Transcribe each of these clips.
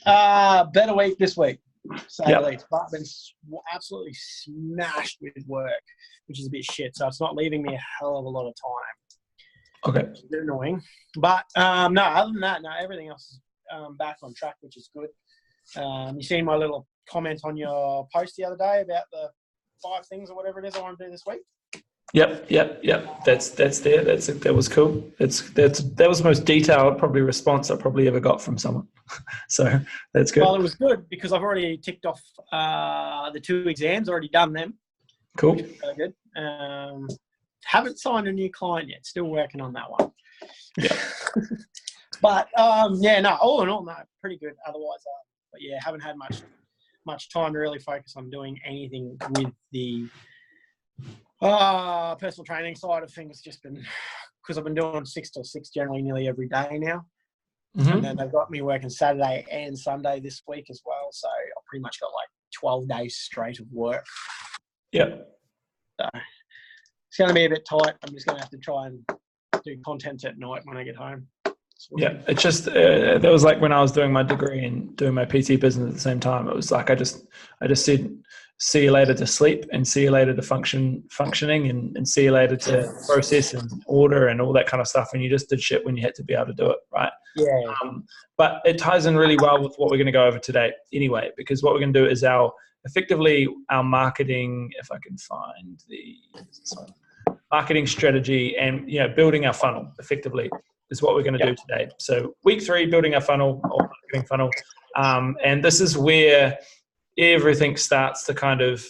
Better week this week, say Yep. the least. But I've been absolutely smashed with work, which is a bit shit. So it's not leaving me a hell of a lot of time. Okay. Which is a bit annoying. But no, other than that, no, everything else is back on track, which is good. You seen my little comment on your post the other day about the 5 things or whatever it is I want to do this week? Yep. That's there. That was cool. That was the most detailed probably response I probably ever got from someone. So that's good. Well, it was good because I've already ticked off the 2 exams, already done them. Cool. Which is really good. Haven't signed a new client yet. Still working on that one. Yeah. But yeah, no. All in all, no, pretty good. Otherwise, but yeah, haven't had much time to really focus on doing anything with the personal training side of things. Just been because I've been doing 6 till 6 generally nearly every day now. Mm-hmm. And then they've got me working Saturday and Sunday this week as well. So I've pretty much got like 12 days straight of work. Yep. So it's going to be a bit tight. I'm just going to have to try and do content at night when I get home. Yeah, it's just that was like when I was doing my degree and doing my PT business at the same time. It was like I just said, see you later to sleep and see you later to functioning and see you later to process and order and all that kind of stuff. And you just did shit when you had to be able to do it, right? Yeah. But it ties in really well with what we're going to go over today anyway, because what we're going to do is effectively our marketing, if I can find the marketing strategy and, building our funnel effectively is what we're going to do today. So week 3, building our funnel or marketing funnel. And this is where everything starts to kind of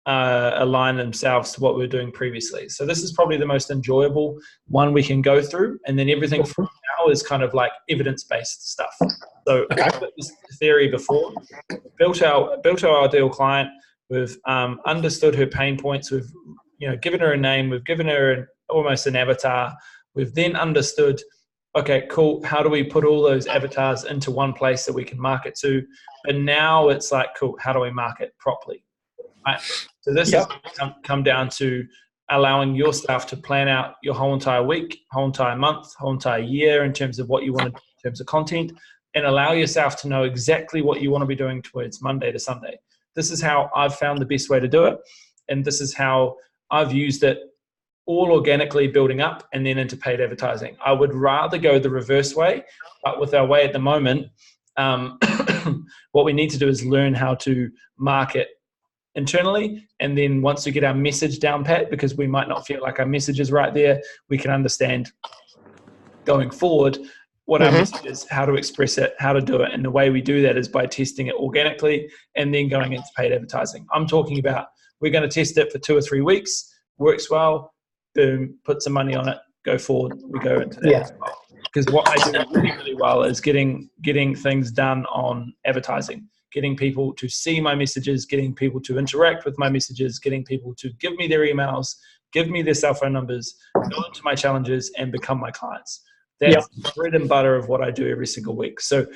align themselves to what we were doing previously. So this is probably the most enjoyable one we can go through. And then everything from now is kind of like evidence-based stuff. So this theory before, built our ideal client, we've understood her pain points, we've given her a name, we've given her almost an avatar. We've then understood, okay, cool, how do we put all those avatars into one place that we can market to? But now it's like, cool, how do we market properly? Right? So this has come down to allowing your staff to plan out your whole entire week, whole entire month, whole entire year in terms of what you want to do in terms of content, and allow yourself to know exactly what you want to be doing towards Monday to Sunday. This is how I've found the best way to do it. And this is how I've used it, all organically building up and then into paid advertising. I would rather go the reverse way, but with our way at the moment, what we need to do is learn how to market internally. And then once we get our message down pat, because we might not feel like our message is right there, we can understand going forward what our message is, how to express it, how to do it. And the way we do that is by testing it organically and then going into paid advertising. I'm talking about we're going to test it for 2 or 3 weeks, works well, boom, put some money on it, go forward, we go into that as well. Because what I do really, really well is getting things done on advertising, getting people to see my messages, getting people to interact with my messages, getting people to give me their emails, give me their cell phone numbers, go into my challenges and become my clients. That's the bread and butter of what I do every single week. So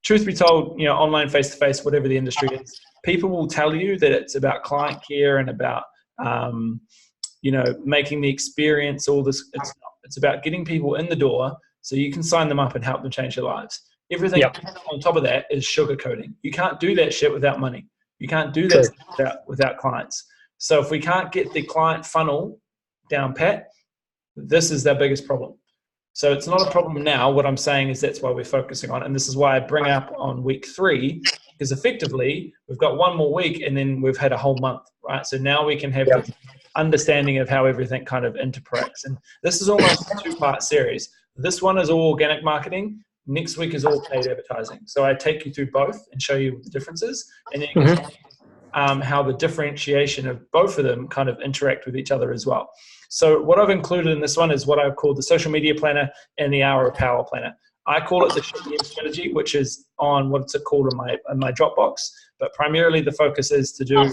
truth be told, online, face-to-face, whatever the industry is, people will tell you that it's about client care and about, making the experience, all this. It's about getting people in the door so you can sign them up and help them change their lives. Everything on top of that is sugarcoating. You can't do that shit without money. You can't do that without clients. So if we can't get the client funnel down pat, this is their biggest problem. So it's not a problem now. What I'm saying is that's why we're focusing on it. And this is why I bring up on week 3, because effectively we've got 1 more week and then we've had a whole month, right? So now we can have this understanding of how everything kind of interacts. And this is almost a 2-part series. This one is all organic marketing. Next week is all paid advertising. So I take you through both and show you the differences. And then you can see how the differentiation of both of them kind of interact with each other as well. So what I've included in this one is what I've called the social media planner and the hour of power planner. I call it the short-term strategy, which is on what's it called in my Dropbox. But primarily the focus is to do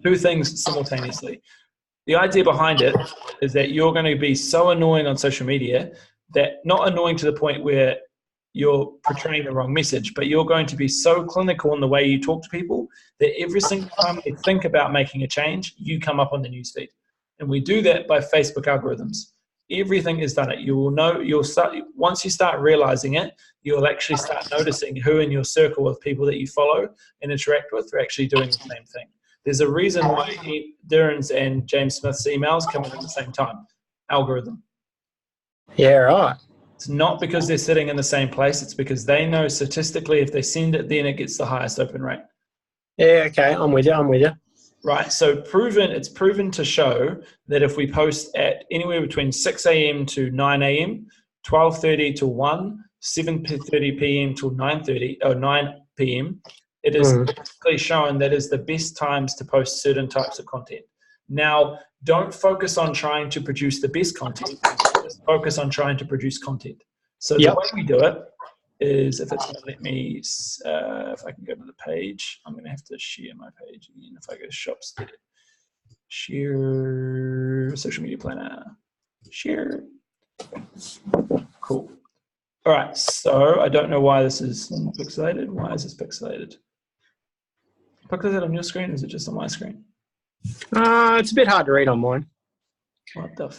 2 things simultaneously. The idea behind it is that you're going to be so annoying on social media that not annoying to the point where you're portraying the wrong message, but you're going to be so clinical in the way you talk to people that every single time they think about making a change, you come up on the newsfeed. And we do that by Facebook algorithms. Everything is done it. You will know, once you start realizing it, you'll actually start noticing who in your circle of people that you follow and interact with are actually doing the same thing. There's a reason why Darren's and James Smith's emails come in at the same time. Algorithm. Yeah, right. It's not because they're sitting in the same place. It's because they know statistically if they send it, then it gets the highest open rate. Yeah, okay. I'm with you. Right. So it's proven to show that if we post at anywhere between 6 a.m. to 9 a.m., 12:30 to 1, 7:30 p.m. to 9:30 or 9 p.m., it is basically shown that is the best times to post certain types of content. Now, don't focus on trying to produce the best content. Just focus on trying to produce content. So the way we do it is, if it's going to let me, if I can go to the page, I'm going to have to share my page again. If I go to shops, share social media planner, share. Cool. All right. So I don't know why this is pixelated. Why is this pixelated? Pixelated on your screen? Or is it just on my screen? It's a bit hard to read on mine. What the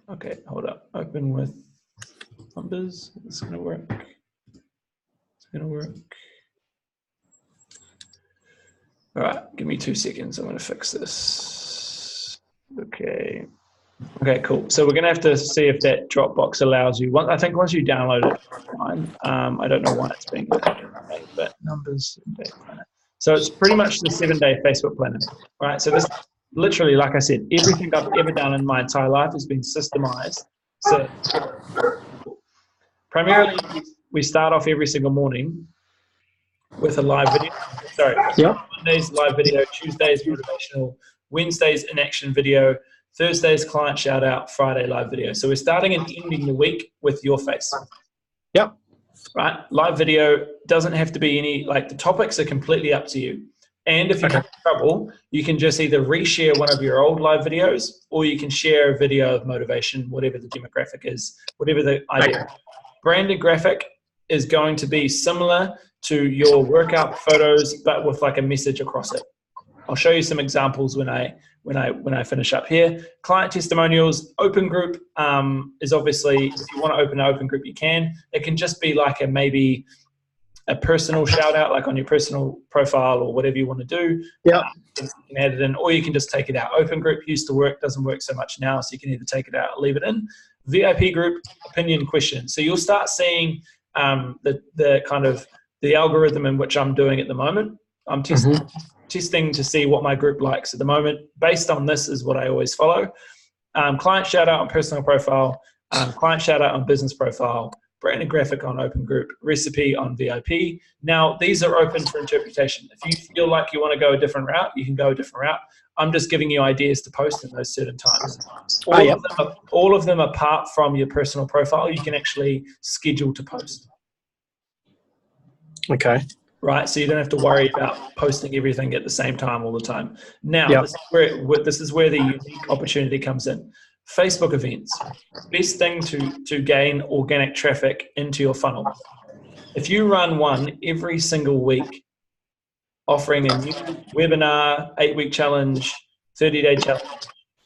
okay, hold up. Open with numbers. It's going to work. It's going to work. All right, give me 2 seconds. I'm going to fix this. Okay. Okay, cool. So we're going to have to see if that Dropbox allows you. I think once you download it, it's fine. I don't know why it's being made, but numbers. So it's pretty much the 7-day Facebook planner. All right, so this literally, like I said, everything I've ever done in my entire life has been systemized. So primarily, we start off every single morning with a live video. Sorry, Mondays live video, Tuesdays motivational, Wednesdays in action video, Thursdays client shout out, Friday live video. So we're starting and ending the week with your face. Yep. Right, live video doesn't have to be any, like the topics are completely up to you. And if you have trouble, you can just either reshare one of your old live videos, or you can share a video of motivation, whatever the demographic is, whatever the idea. Branded graphic is going to be similar to your workout photos, but with like a message across it. I'll show you some examples when I finish up here. Client testimonials, open group is obviously, if you want to open an open group, you can. It can just be like maybe a personal shout out, like on your personal profile or whatever you want to do. Yeah. You can add it in, or you can just take it out. Open group used to work, doesn't work so much now, so you can either take it out or leave it in. VIP group, opinion question. So you'll start seeing the kind of the algorithm in which I'm doing at the moment. I'm testing to see what my group likes at the moment. Based on this is what I always follow. Client shout out on personal profile, client shout out on business profile, branded graphic on open group, recipe on VIP. Now, these are open for interpretation. If you feel like you want to go a different route, you can go a different route. I'm just giving you ideas to post in those certain times. All of them, apart from your personal profile, you can actually schedule to post. Okay. Right, so you don't have to worry about posting everything at the same time all the time. Now, this is where the unique opportunity comes in. Facebook events, best thing to gain organic traffic into your funnel. If you run one every single week, offering a new webinar, 8-week challenge, 30-day challenge,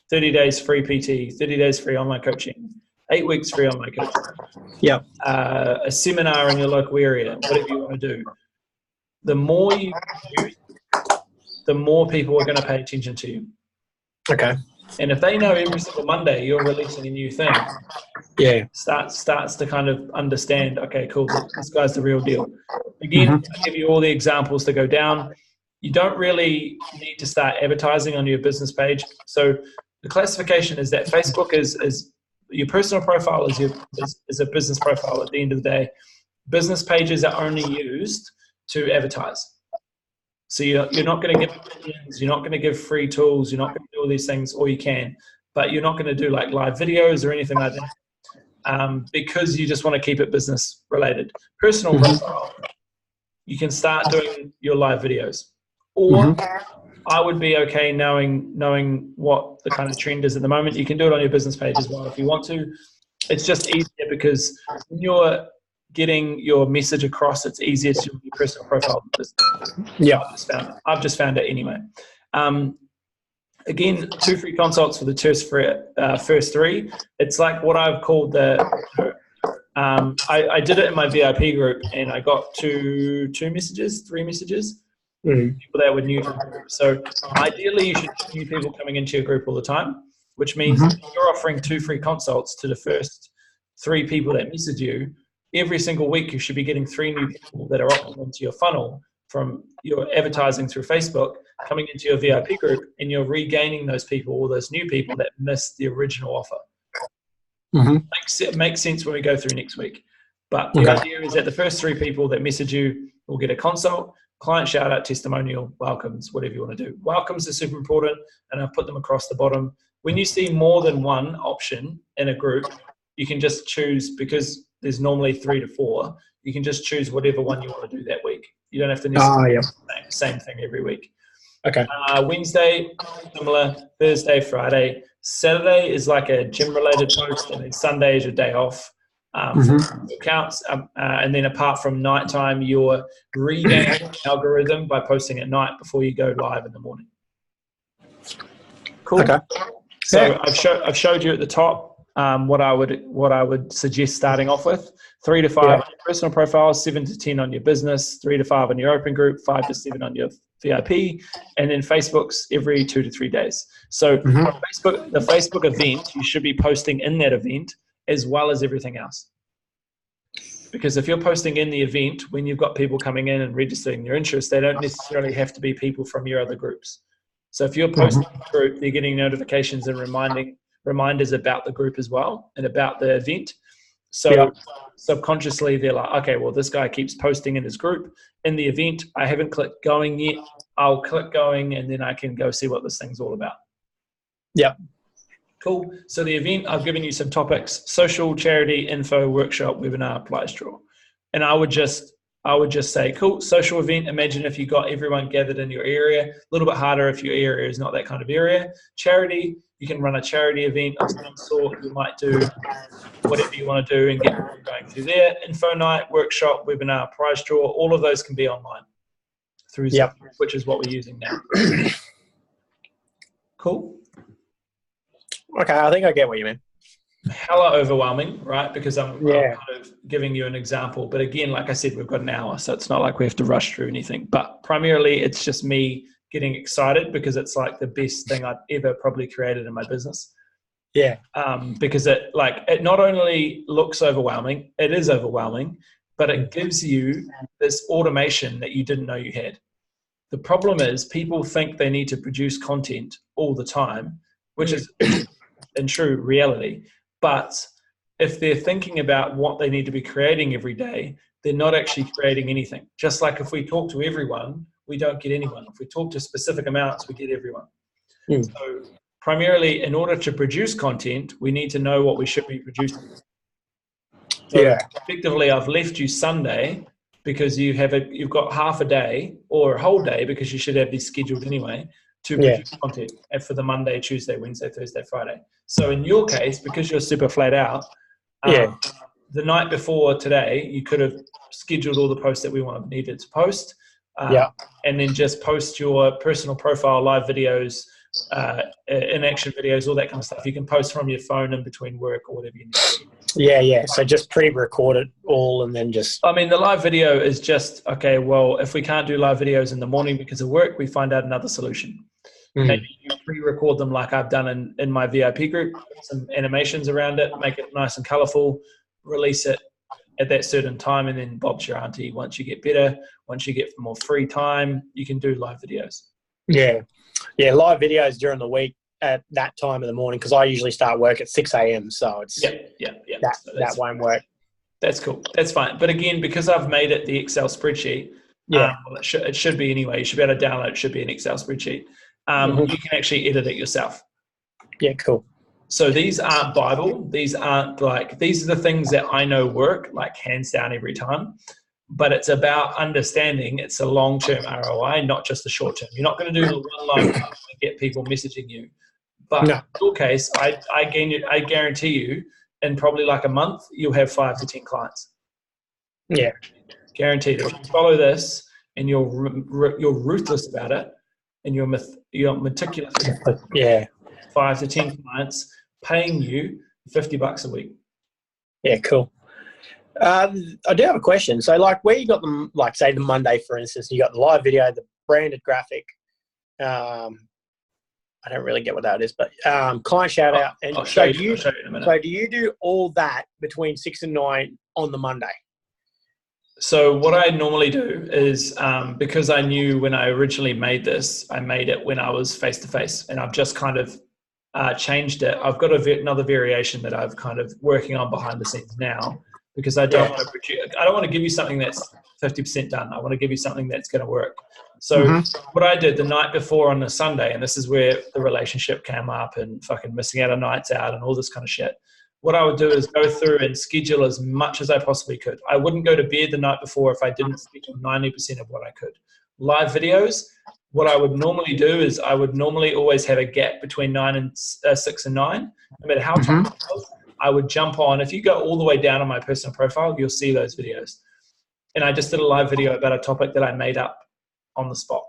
30 days free PT, 30 days free online coaching, 8 weeks free online coaching, a seminar in your local area, whatever you want to do, the more you do, the more people are going to pay attention to you. Okay. And if they know every single Monday you're releasing a new thing, starts to kind of understand, okay, cool, this guy's the real deal. Again, I give you all the examples to go down. You don't really need to start advertising on your business page. So the classification is that Facebook is your personal profile is a business profile at the end of the day. Business pages are only used to advertise. So you're not going to give opinions, you're not going to give free tools, you're not going to do all these things, or you can, but you're not going to do like live videos or anything like that, because you just want to keep it business related. Personal profile, you can start doing your live videos, or I would be okay knowing what the kind of trend is at the moment. You can do it on your business page as well if you want to. It's just easier because when you're getting your message across, it's easier to your personal profile. Yeah, I've just found it anyway. Again, 2 free consults for the first 3. It's like what I've called I did it in my VIP group, and I got 3 messages, people that were new to the group. So ideally, you should have new people coming into your group all the time, which means you're offering 2 free consults to the first 3 people that message you. Every single week, you should be getting 3 new people that are opting into your funnel from your advertising through Facebook, coming into your VIP group, and you're regaining those people, all those new people that missed the original offer. Makes sense when we go through next week. But the idea is that the first 3 people that message you will get a consult, client shout out, testimonial, welcomes, whatever you want to do. Welcomes are super important, and I've put them across the bottom. When you see more than one option in a group, you can just choose, because there's normally 3 to 4, you can just choose whatever one you want to do that week. You don't have to necessarily do the same thing every week. Okay. Wednesday, similar. Thursday, Friday. Saturday is like a gym-related post, and then Sunday is your day off. It counts. And then apart from nighttime, you're regaining algorithm by posting at night before you go live in the morning. Cool. Okay. So I've showed you at the top what I would suggest starting off with: 3 to 5 on your personal profile, 7 to 10 on your business, 3 to 5 on your open group, 5 to 7 on your VIP, and then Facebook's every 2 to 3 days. So the Facebook event, you should be posting in that event as well as everything else. Because if you're posting in the event, when you've got people coming in and registering their interest, they don't necessarily have to be people from your other groups. So if you're posting in the group, they're getting notifications and reminders about the group as well and about the event. So subconsciously they're like, okay, well, this guy keeps posting in his group. In the event, I haven't clicked going yet. I'll click going, and then I can go see what this thing's all about. Yep. Cool. So the event, I've given you some topics: social, charity, info, workshop, webinar, prize draw. And I would just say, cool, social event. Imagine if you got everyone gathered in your area. A little bit harder if your area is not that kind of area. Charity, you can run a charity event of some sort. You might do whatever you want to do and get people going through there. Info night, workshop, webinar, prize draw, all of those can be online through Zoom, which is what we're using now. Cool. Okay, I think I get what you mean. Hella overwhelming, right? Because I'm kind of giving you an example. But again, like I said, we've got an hour, so it's not like we have to rush through anything. But primarily, it's just me getting excited because it's like the best thing I've ever probably created in my business. Yeah. Because it not only looks overwhelming, it is overwhelming, but it gives you this automation that you didn't know you had. The problem is people think they need to produce content all the time, which is in true reality. But if they're thinking about what they need to be creating every day, they're not actually creating anything. Just like if we talk to everyone, we don't get anyone. If we talk to specific amounts, we get everyone. So primarily, in order to produce content, we need to know what we should be producing. So effectively, I've left you Sunday because you've got half a day or a whole day, because you should have these scheduled anyway, to produce content for the Monday, Tuesday, Wednesday, Thursday, Friday. So in your case, because you're super flat out, the night before today, you could have scheduled all the posts that we needed to post, and then just post your personal profile, live videos, in-action videos, all that kind of stuff. You can post from your phone in between work or whatever you need. So just pre-record it all and then just... I mean, the live video is just, okay, well, if we can't do live videos in the morning because of work, we find out another solution. Maybe you pre-record them like I've done in my VIP group, some animations around it, make it nice and colorful, release it at that certain time, and then Bob's your auntie. Once you get better, once you get more free time, you can do live videos. Live videos during the week at that time of the morning, because I usually start work at 6 a.m. So it's that won't work. That's cool. That's fine. But again, because I've made it the Excel spreadsheet, it should be anyway. You should be able to download. It should be an Excel spreadsheet. You can actually edit it yourself. Yeah, cool. So these aren't Bible. These are the things that I know work, like hands down every time. But it's about understanding it's a long-term ROI, not just a short-term. You're not going to do the one line and get people messaging you. But in your case, I guarantee you, in probably like a month, you'll have 5 to 10 clients. Yeah. Guaranteed. If you follow this and you're ruthless about it, and you're meticulous, 5 to 10 clients paying you $50 a week. Yeah, cool. I do have a question. So, like, where you got them, like, say the Monday, for instance, you got the live video, the branded graphic. I don't really get what that is, but client shout out. And I'll show you in a minute. So, do you do all that between 6 and 9 on the Monday? So what I normally do is, because I knew when I originally made this, I made it when I was face-to-face, and I've just kind of changed it. I've got another variation that I've kind of working on behind the scenes now, because I don't want to give you something that's 50% done. I want to give you something that's going to work. So what I did the night before on a Sunday, and this is where the relationship came up and fucking missing out on nights out and all this kind of shit. What I would do is go through and schedule as much as I possibly could. I wouldn't go to bed the night before if I didn't schedule 90% of what I could. Live videos, what I would normally do is I would normally always have a gap between 6 and 9. No matter how time it was, I would jump on. If you go all the way down on my personal profile, you'll see those videos. And I just did a live video about a topic that I made up on the spot.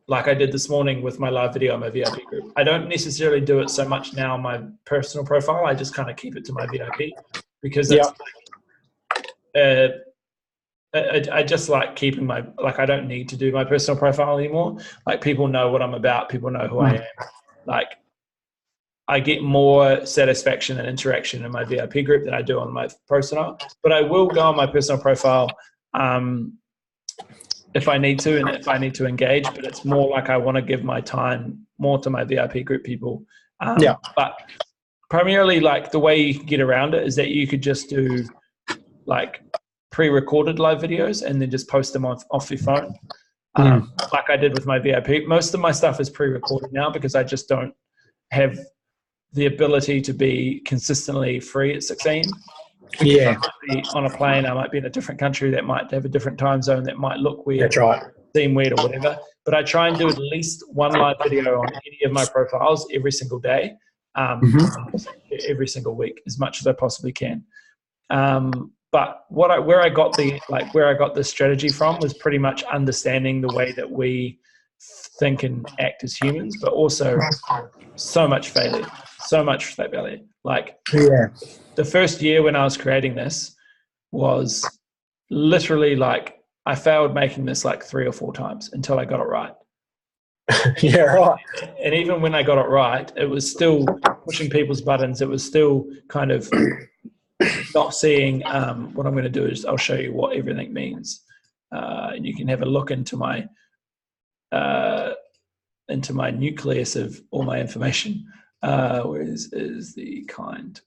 Like I did this morning with my live video on my VIP group. I don't necessarily do it so much now on my personal profile. I just kind of keep it to my VIP because it's I just like keeping my, like, I don't need to do my personal profile anymore. Like, people know what I'm about. People know who I am. Like, I get more satisfaction and interaction in my VIP group than I do on my personal. But I will go on my personal profile if I need to and if I need to engage, but it's more like I want to give my time more to my VIP group people. But primarily, like, the way you can get around it is that you could just do like pre-recorded live videos and then just post them off your phone. Like I did with my VIP. Most of my stuff is pre-recorded now because I just don't have the ability to be consistently free at 6 a.m. I might be on a plane, I might be in a different country that might have a different time zone that might look weird, seem weird or whatever. But I try and do at least one live video on any of my profiles every single day, every single week, as much as I possibly can. But where I got this strategy from was pretty much understanding the way that we think and act as humans, but also so much failure. Like, the first year when I was creating this was literally like I failed making this like 3 or 4 times until I got it right. And even when I got it right, it was still pushing people's buttons. It was still kind of not seeing. What I'm going to do is I'll show you what everything means, and you can have a look into my nucleus of all my information. Where is the kind?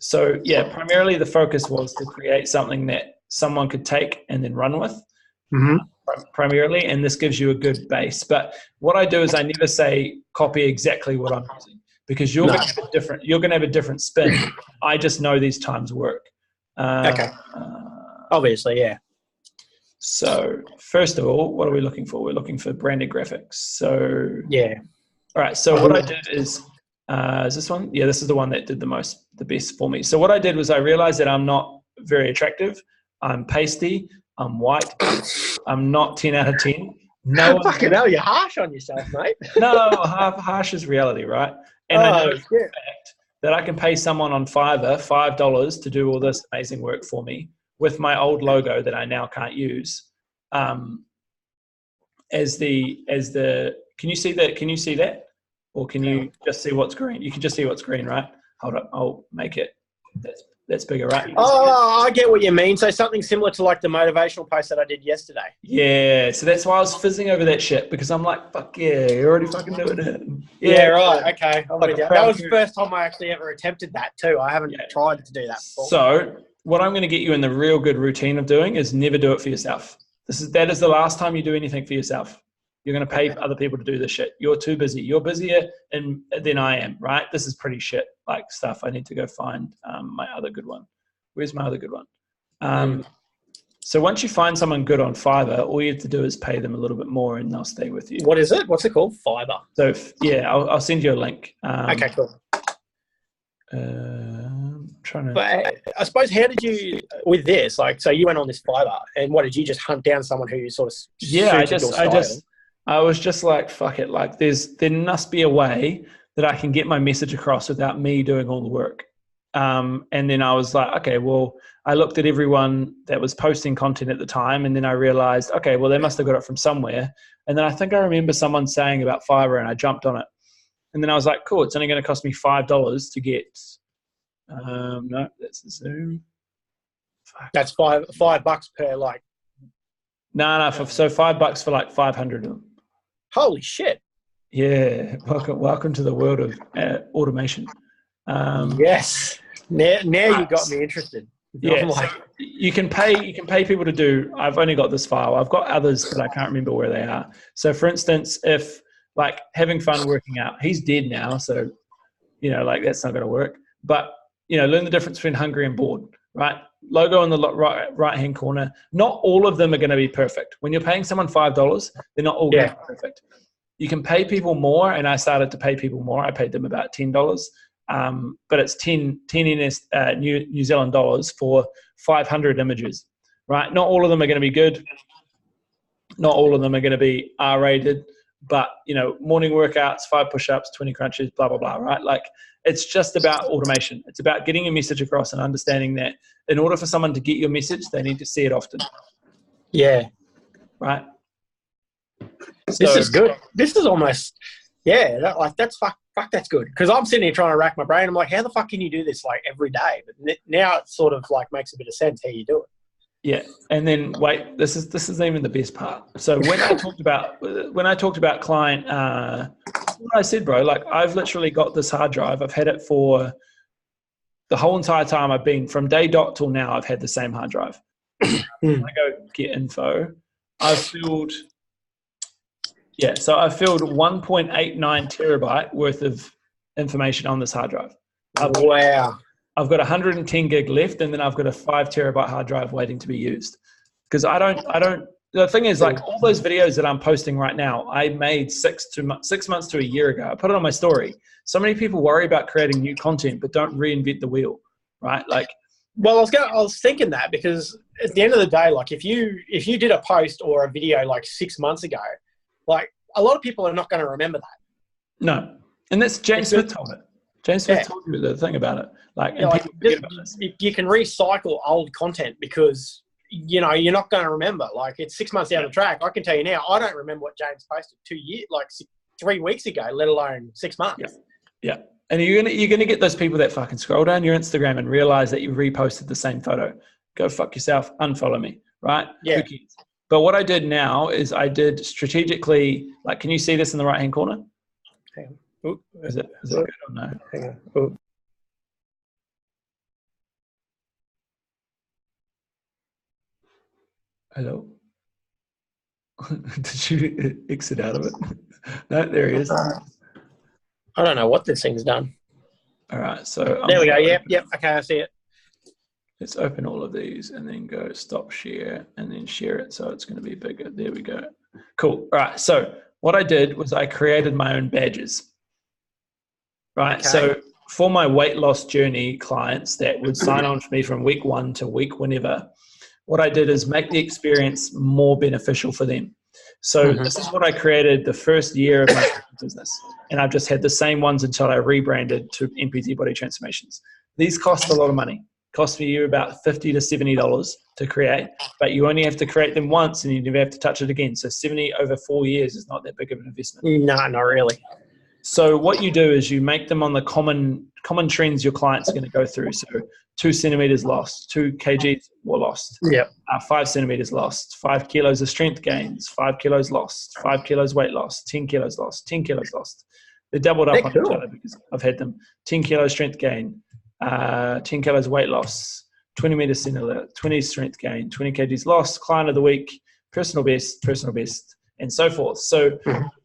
So yeah, primarily the focus was to create something that someone could take and then run with, primarily, and this gives you a good base. But what I do is I never say copy exactly what I'm using, because you're going to have a different spin. I just know these times work. Obviously, yeah. So first of all, what are we looking for? We're looking for branded graphics. So all right. So what I did is this one? Yeah, this is the one that did the best for me. So what I did was I realized that I'm not very attractive. I'm pasty. I'm white. I'm not 10 out of 10. No, fucking hell, you're harsh on yourself, mate. No, harsh is reality, right? And I know for a fact that I can pay someone on Fiverr $5 to do all this amazing work for me with my old logo that I now can't use. As the can you see that? Can you see that? Or can you just see what's green? You can just see what's green, right? Hold up, I'll make it. That's bigger, right? Oh, I get what you mean. So something similar to like the motivational post that I did yesterday. Yeah, so that's why I was fizzing over that shit, because I'm like, fuck yeah, you're already fucking doing it. Yeah, right. Okay. That was the first time I actually ever attempted that too. I haven't tried to do that before. So what I'm going to get you in the real good routine of doing is never do it for yourself. That is the last time you do anything for yourself. You're going to pay other people to do this shit. You're too busy. You're busier than I am, right? This is pretty shit like stuff. I need to go find my other good one. Where's my other good one? So once you find someone good on Fiverr, all you have to do is pay them a little bit more and they'll stay with you. What is it? What's it called? Fiverr. So yeah, I'll send you a link. Okay, cool. I'm trying to. But I suppose, how did you with this? Like, so you went on this Fiverr, and what did you just hunt down someone who sort of Yeah, suited your style? I was just like, fuck it. Like, there must be a way that I can get my message across without me doing all the work. And then I was like, okay, well, I looked at everyone that was posting content at the time, and then I realized, okay, well, they must have got it from somewhere. And then I think I remember someone saying about Fiverr, and I jumped on it. And then I was like, cool, it's only going to cost me $5 to get. No, that's the Zoom. Fuck. That's $5 per like. No, so $5 for like 500 of them. Holy shit! Yeah, welcome to the world of automation. Yes. Now you got me interested. Yeah, so you can pay people to do. I've only got this file. I've got others, but I can't remember where they are. So, for instance, if like having fun working out, he's dead now, so like that's not going to work. But learn the difference between hungry and bored. Right, logo in the right hand corner. Not all of them are going to be perfect. When you're paying someone $5, they're not all going to be perfect. You can pay people more, and I started to pay people more. I paid them about $10. But it's 10 New Zealand dollars for 500 images, right? Not all of them are going to be good. Not all of them are going to be R-rated, but, morning workouts, 5 push-ups, 20 crunches, blah, blah, blah, right? Like, it's just about automation. It's about getting your message across and understanding that in order for someone to get your message, they need to see it often. Yeah. Right? This is good. This is almost, that's fuck, that's good. Because I'm sitting here trying to rack my brain. I'm like, how the fuck can you do this like every day? But now it sort of like makes a bit of sense how you do it. Yeah, and then wait, this is even the best part. So when I talked about client, what I said, bro, like I've literally got this hard drive. I've had it for the whole entire time I've been from day dot till now. I've had the same hard drive. When I go get info, I've filled 1.89 terabyte worth of information on this hard drive. Wow. I've got 110 gig left, and then I've got a 5 terabyte hard drive waiting to be used. Because the thing is, like all those videos that I'm posting right now, I made 6 months to a year ago. I put it on my story. So many people worry about creating new content, but don't reinvent the wheel, right? Like, well, I was thinking that because at the end of the day, like if you did a post or a video like 6 months ago, like a lot of people are not going to remember that. No, and that's James Smith told it. James Smith told you the thing about it. Like, and people forget about this. You can recycle old content because you're not going to remember. Like it's 6 months down the track. I can tell you now, I don't remember what James posted 3 weeks ago, let alone 6 months. Yeah. And you're gonna get those people that fucking scroll down your Instagram and realize that you reposted the same photo. Go fuck yourself. Unfollow me. Right? Yeah. Who cares? But what I did now is I did strategically. Like, can you see this in the right hand corner? Hang on. Ooh, is it good or no? Hang on. Ooh. Hello? Did you exit out of it? No, there he is. I don't know what this thing's done. All right, so there we go. Yep. Okay, I see it. Let's open all of these and then go stop share and then share it so it's going to be bigger. There we go. Cool. All right, so what I did was I created my own badges. Right, okay. So for my weight loss journey clients that would sign on for me from week 1 to week whenever, what I did is make the experience more beneficial for them. So this is what I created the first year of my business. And I've just had the same ones until I rebranded to NPT Body Transformations. These cost a lot of money. Cost you about $50 to $70 to create, but you only have to create them once and you never have to touch it again. So 70 over 4 years is not that big of an investment. No, not really. So what you do is you make them on the common trends your clients are going to go through. So 2 centimeters lost, 2 kgs were lost. Yep. 5 centimeters lost, 5 kilos of strength gains, 5 kilos lost, 5 kilos weight loss, 10 kilos lost, 10 kilos lost. They're doubled up on each other because I've had them 10 kilos strength gain, 10 kilos weight loss, 20 meters centimeter, 20 strength gain, 20 kgs lost, client of the week, personal best, and so forth. So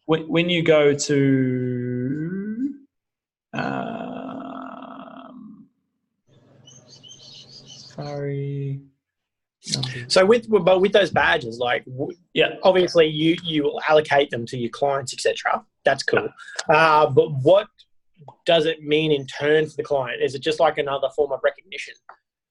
when you go to Safari. So with those badges, like obviously you will allocate them to your clients, etc. That's cool. But what does it mean in turn for the client? Is it just like another form of recognition?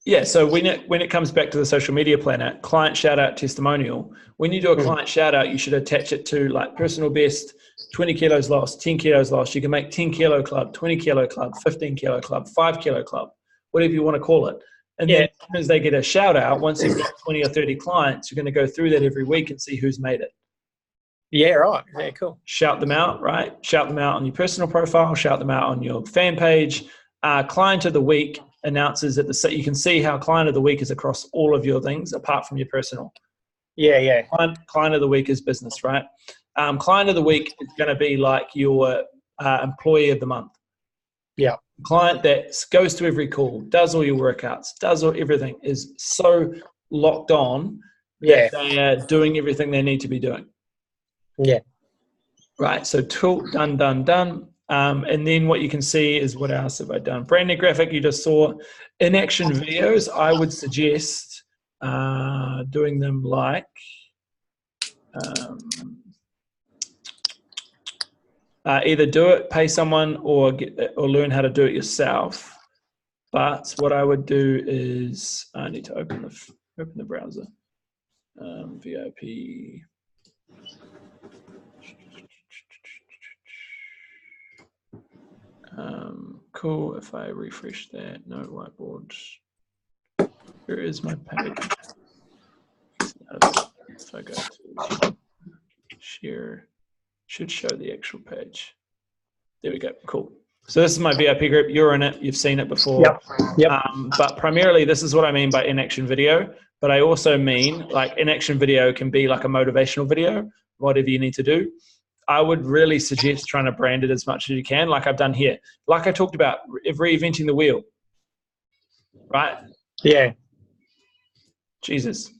Yeah, so when it comes back to the social media planner, client shout out testimonial, when you do a client shout out, you should attach it to like personal best, 20 kilos lost, 10 kilos lost. You can make 10 kilo club, 20 kilo club, 15 kilo club, 5 kilo club, whatever you want to call it. And then as they get a shout out, once you've got 20 or 30 clients, you're going to go through that every week and see who's made it. Yeah, right. Yeah, cool. Shout them out, right? Shout them out on your personal profile, shout them out on your fan page. Client of the week announces at the, you can see how client of the week is across all of your things apart from your personal. Yeah. Client of the week is business, right? Client of the week is going to be like your employee of the month. Yeah. Client that goes to every call, does all your workouts, does all everything, is so locked on that they are doing everything they need to be doing. Yeah. Right. So tool done. And then what you can see is, what else have I done? Branding graphic you just saw. In action videos, I would suggest doing them like either do it, pay someone, or learn how to do it yourself. But what I would do is I need to open the browser. VIP. Cool. If I refresh that, no whiteboard. Here is my page. If I go to share, should show the actual page. There we go. Cool. So this is my VIP group. You're in it. You've seen it before. Yep. But primarily, this is what I mean by in-action video. But I also mean like in-action video can be like a motivational video, whatever you need to do. I would really suggest trying to brand it as much as you can, like I've done here. Like I talked about, reinventing the wheel, right? Yeah. Jesus.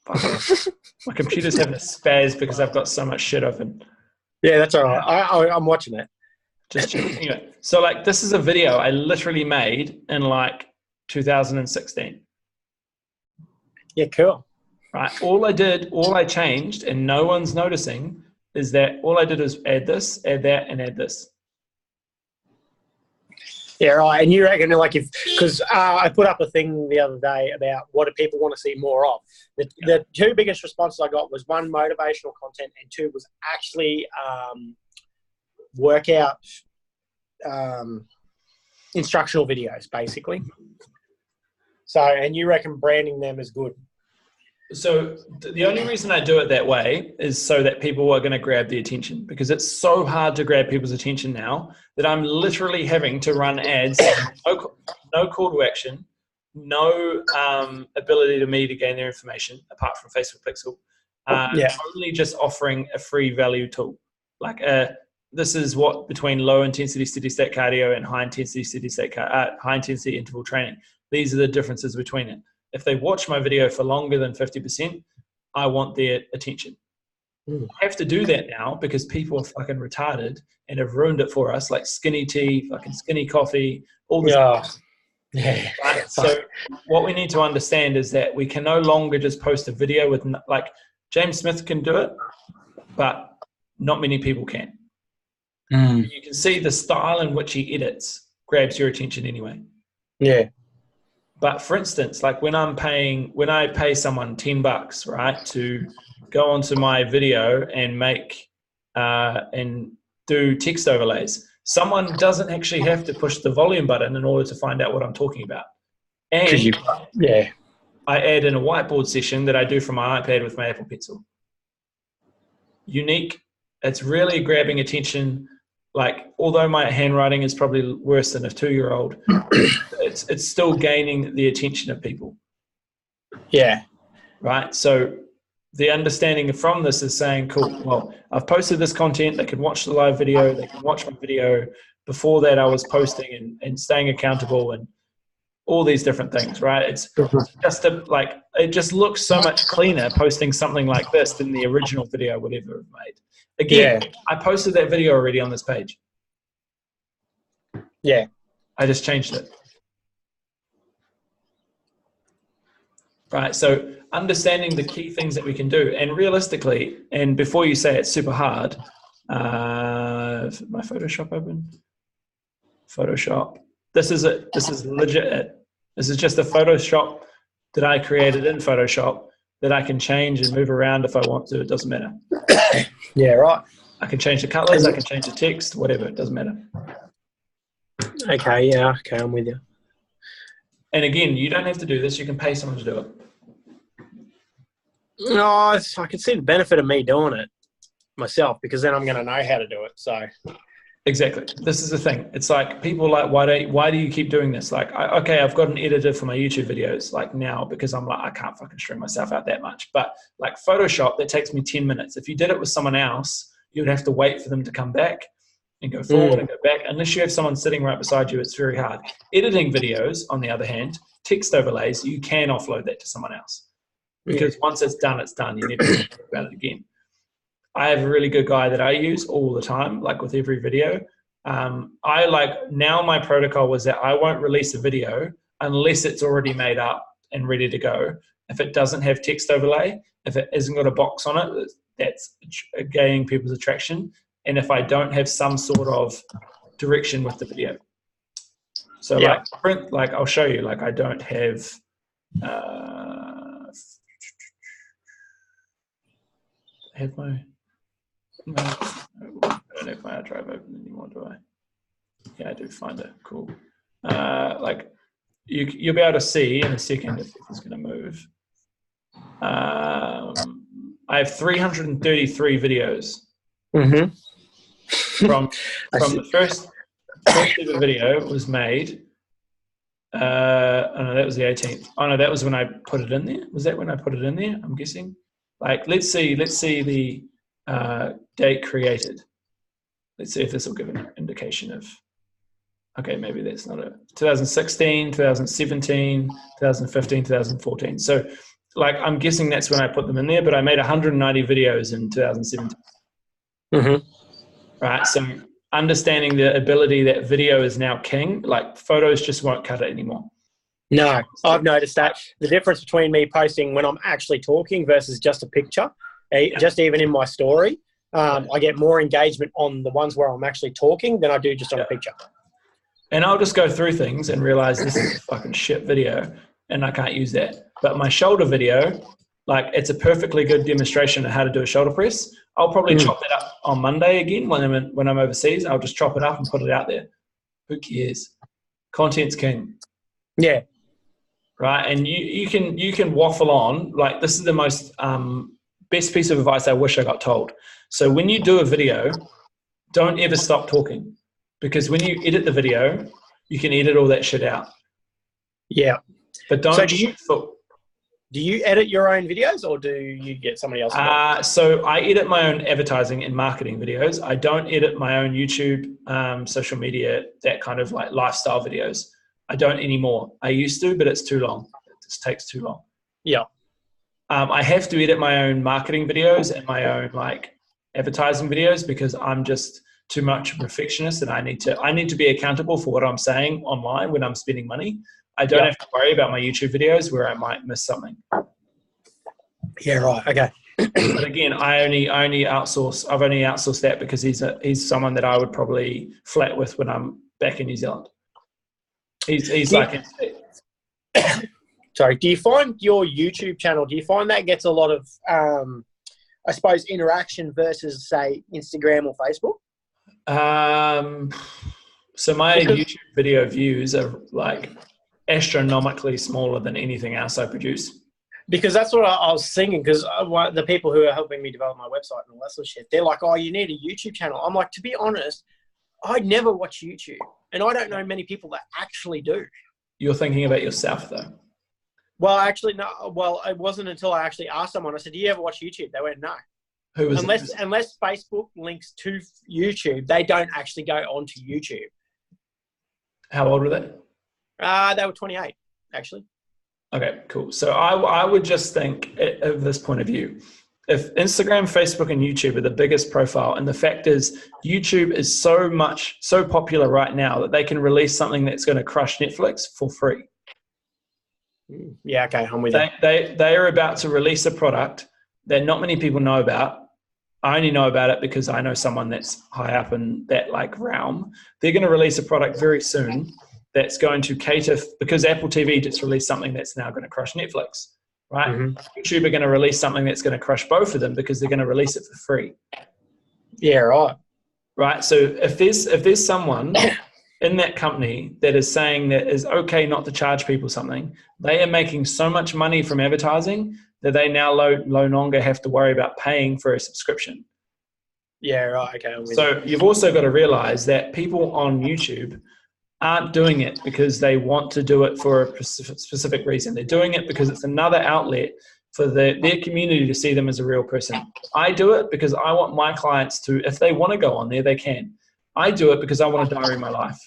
My computer's having a spaz because I've got so much shit open. Yeah, that's all right. I'm watching it. Just checking it. So like this is a video I literally made in like 2016. Yeah, cool. Right. All I changed, and no one's noticing, is that all I did is add this, add that, and add this. Yeah, right. And you reckon, like, because I put up a thing the other day about what do people want to see more of. The two biggest responses I got was one, motivational content, and two was actually workout instructional videos, basically. So, and you reckon branding them is good? So the only reason I do it that way is so that people are going to grab the attention, because it's so hard to grab people's attention now that I'm literally having to run ads, no call to action, no ability to me to gain their information apart from Facebook Pixel, only just offering a free value tool. Like this is what between low intensity steady state cardio and high intensity interval training. These are the differences between it. If they watch my video for longer than 50%, I want their attention. I have to do that now because people are fucking retarded and have ruined it for us, like skinny tea, fucking skinny coffee, all this. Yeah. Right? So what we need to understand is that we can no longer just post a video with, like, James Smith can do it, but not many people can. You can see the style in which he edits grabs your attention anyway. Yeah. But for instance, like when I pay someone $10, right, to go onto my video and make and do text overlays, someone doesn't actually have to push the volume button in order to find out what I'm talking about. And I add in a whiteboard session that I do from my iPad with my Apple Pencil. Unique. It's really grabbing attention. Like, although my handwriting is probably worse than a 2-year-old, it's still gaining the attention of people. Yeah. Right. So the understanding from this is saying, cool, well, I've posted this content. They can watch the live video. They can watch my video. Before that, I was posting and staying accountable and all these different things, right? It's just it just looks so much cleaner posting something like this than the original video I would ever have made. Again, I posted that video already on this page. Yeah. I just changed it. Right, so understanding the key things that we can do, and realistically, and before you say it's super hard, My Photoshop open. Photoshop. This is it. This is legit it. This is just a Photoshop that I created in Photoshop that I can change and move around if I want to. It doesn't matter. Yeah, right. I can change the colors. I can change the text. Whatever. It doesn't matter. Okay. Yeah. Okay. I'm with you. And again, you don't have to do this. You can pay someone to do it. No, I can see the benefit of me doing it myself because then I'm going to know how to do it. So exactly. This is the thing. It's like people like, why do you keep doing this? Like, okay, I've got an editor for my YouTube videos like now because I'm like, I can't fucking string myself out that much. But like Photoshop, that takes me 10 minutes. If you did it with someone else, you would have to wait for them to come back and go forward and go back. Unless you have someone sitting right beside you, it's very hard. Editing videos, on the other hand, text overlays, you can offload that to someone else. Because once it's done, it's done. You never think about it again. I have a really good guy that I use all the time, like with every video. I like, now my protocol was that I won't release a video unless it's already made up and ready to go. If it doesn't have text overlay, if it hasn't got a box on it, that's gaining people's attraction. And if I don't have some sort of direction with the video. So like I'll show you, like I don't have, I don't have my hard drive open anymore, do I? Yeah, I do. Find it. Cool. Like you'll be able to see in a second if it's going to move. I have 333 videos from the first ever video was made. Oh no, that was the 18th. Oh no, that was when I put it in there. Was that when I put it in there? I'm guessing. Like, let's see the date created. Let's see if this will give an indication of, okay, maybe that's not it. 2016, 2017, 2015, 2014. So like, I'm guessing that's when I put them in there, but I made 190 videos in 2017. Right. So understanding the ability that video is now king, like photos just won't cut it anymore. No, I've noticed that the difference between me posting when I'm actually talking versus just a picture, just even in my story, I get more engagement on the ones where I'm actually talking than I do just on a picture. And I'll just go through things and realize this is a fucking shit video and I can't use that. But my shoulder video, like it's a perfectly good demonstration of how to do a shoulder press. I'll probably chop it up on Monday again when I'm overseas. I'll just chop it up and put it out there. Who cares? Content's king. Yeah. Right. And you can waffle on. Like, this is the most best piece of advice I wish I got told. So when you do a video, don't ever stop talking, because when you edit the video, you can edit all that shit out. Yeah. But don't. So do you edit your own videos or do you get somebody else? So I edit my own advertising and marketing videos. I don't edit my own YouTube, social media, that kind of like lifestyle videos. I don't anymore. I used to, but it's too long. It just takes too long. Yeah. I have to edit my own marketing videos and my own like advertising videos because I'm just too much of a perfectionist, and I need to be accountable for what I'm saying online when I'm spending money. I don't have to worry about my YouTube videos where I might miss something. Yeah, right. Okay. But again, I only outsource. I've only outsourced that because he's someone that I would probably flat with when I'm back in New Zealand. He's like. Sorry. Do you find your YouTube channel? Do you find that gets a lot of, I suppose, interaction versus say Instagram or Facebook? So my YouTube video views are like astronomically smaller than anything else I produce. Because that's what I was thinking, because the people who are helping me develop my website and all that sort of shit, they're like, oh, you need a YouTube channel. I'm like, to be honest, I never watch YouTube, and I don't know many people that actually do. You're thinking about yourself, though. Well, actually, no. Well, it wasn't until I actually asked someone, I said, do you ever watch YouTube? They went, no. Who was unless Facebook links to YouTube, they don't actually go onto YouTube. How old were they? They were 28, actually. Okay, cool. So I would just think of this point of view. If Instagram, Facebook, and YouTube are the biggest profile, and the fact is YouTube is so popular right now that they can release something that's going to crush Netflix for free. Yeah, okay, I'm with you. They are about to release a product that not many people know about. I only know about it because I know someone that's high up in that like realm. They're going to release a product very soon that's going to cater, because Apple TV just released something that's now going to crush Netflix, right? Mm-hmm. YouTube are going to release something that's going to crush both of them because they're going to release it for free. Yeah, right. Right. So if there's someone in that company that is saying that it's okay not to charge people something, they are making so much money from advertising that they now no longer have to worry about paying for a subscription. Yeah, right. Okay. So you've also got to realize that people on YouTube aren't doing it because they want to do it for a specific reason. They're doing it because it's another outlet for their community to see them as a real person. I do it because I want my clients to, if they want to go on there, they can. I do it because I want to diary my life.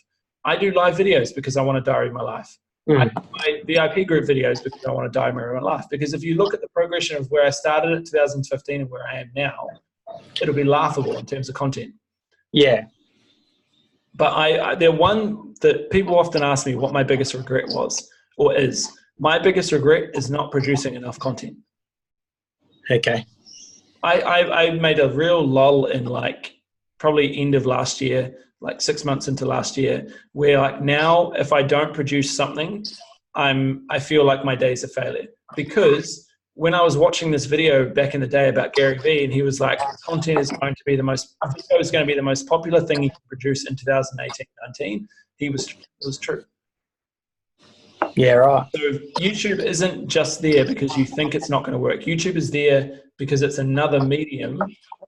I do live videos because I want to diary my life. I do my VIP group videos because I want to diary my life. Because if you look at the progression of where I started in 2015 and where I am now, it'll be laughable in terms of content. Yeah. But the one that people often ask me what my biggest regret was or is. My biggest regret is not producing enough content. Okay. I made a real lull in like probably end of last year, like 6 months into last year, where like now if I don't produce something, I feel like my day's a failure. Because when I was watching this video back in the day about Gary Vee, and he was like, content is going to be the most popular thing you can produce in 2018-19, it was true. Yeah, right. So YouTube isn't just there because you think it's not going to work. YouTube is there because it's another medium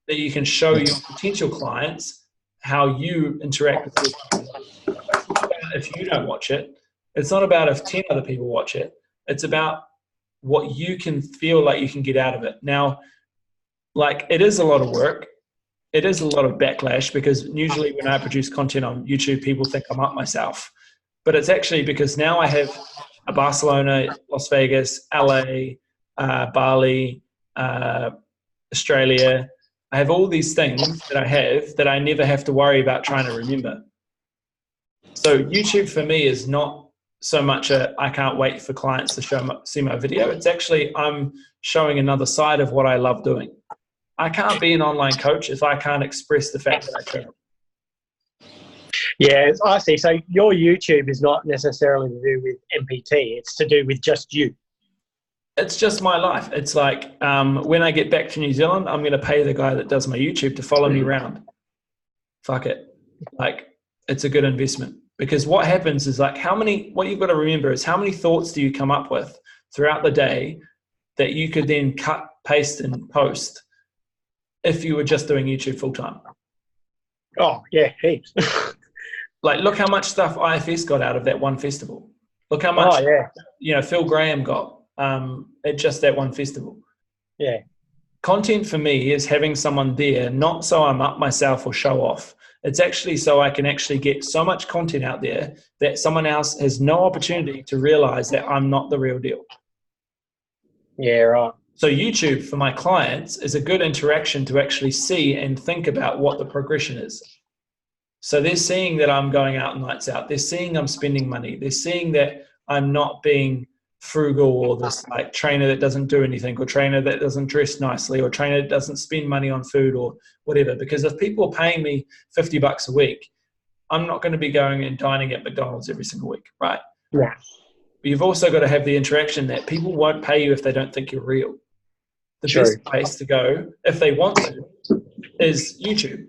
that you can show your potential clients how you interact with your clients. It's not about if you don't watch it. It's not about if 10 other people watch it. It's about what you can feel like you can get out of it. Now, like it is a lot of work. It is a lot of backlash because usually when I produce content on YouTube, people think I'm up myself. But it's actually because now I have a Barcelona, Las Vegas, LA, Bali, Australia. I have all these things that I have that I never have to worry about trying to remember. So YouTube for me is not so much I can't wait for clients to see my video. It's actually I'm showing another side of what I love doing. I can't be an online coach if I can't express the fact that I travel. Yeah, I see. So your YouTube is not necessarily to do with MPT. It's to do with just you. It's just my life. It's like when I get back to New Zealand, I'm going to pay the guy that does my YouTube to follow me around. Fuck it. Like, it's a good investment. Because what happens is like what you've got to remember is how many thoughts do you come up with throughout the day that you could then cut, paste, and post if you were just doing YouTube full time? Oh, yeah, heaps. Like, look how much stuff IFS got out of that one festival. Look how much, Phil Graham got at just that one festival. Yeah. Content for me is having someone there, not so I'm up myself or show off. It's actually so I can actually get so much content out there that someone else has no opportunity to realize that I'm not the real deal. Yeah, right. So YouTube for my clients is a good interaction to actually see and think about what the progression is. So they're seeing that I'm going out and lights out. They're seeing I'm spending money. They're seeing that I'm not being frugal or this like trainer that doesn't do anything or trainer that doesn't dress nicely or trainer that doesn't spend money on food or whatever. Because if people are paying me $50 a week, I'm not going to be going and dining at McDonald's every single week, right? Yeah. But you've also got to have the interaction that people won't pay you if they don't think you're real. The best place to go, if they want to, is YouTube.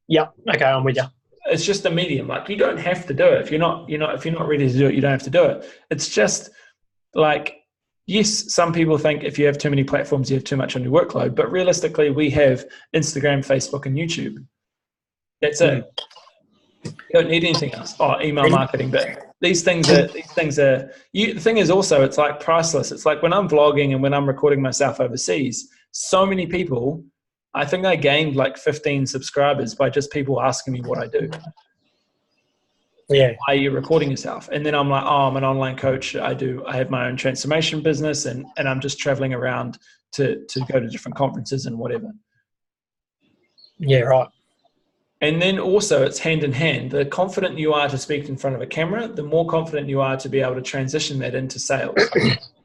Yep. Okay, I'm with you. It's just a medium. Like you don't have to do it. If you're not ready to do it, you don't have to do it. It's just like, yes, some people think if you have too many platforms, you have too much on your workload. But realistically, we have Instagram, Facebook, and YouTube. That's it. You don't need anything else. Oh, email marketing. But these things are. The thing is also, it's like priceless. It's like when I'm vlogging and when I'm recording myself overseas. So many people. I think I gained like 15 subscribers by just people asking me what I do. Yeah. Why are you recording yourself? And then I'm like, oh, I'm an online coach. I have my own transformation business and I'm just traveling around to go to different conferences and whatever. Yeah, right. And then also it's hand in hand. The confident you are to speak in front of a camera, the more confident you are to be able to transition that into sales,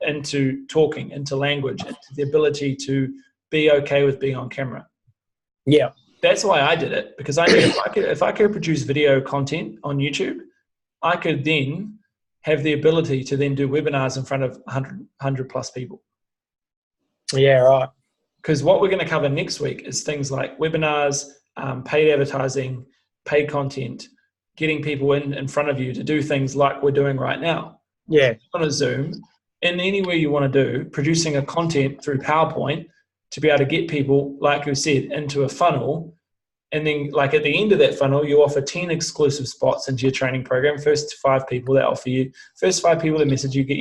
into talking, into language, into the ability to be okay with being on camera. Yeah. That's why I did it, because I knew if I could produce video content on YouTube, I could then have the ability to then do webinars in front of 100 plus people. Yeah, right. Because what we're going to cover next week is things like webinars, paid advertising, paid content, getting people in front of you to do things like we're doing right now. Yeah. On a Zoom, in any way you want to do, producing a content through PowerPoint to be able to get people, like you said, into a funnel. And then like at the end of that funnel, you offer 10 exclusive spots into your training program. First 5 people that offer you, first 5 people that message you, get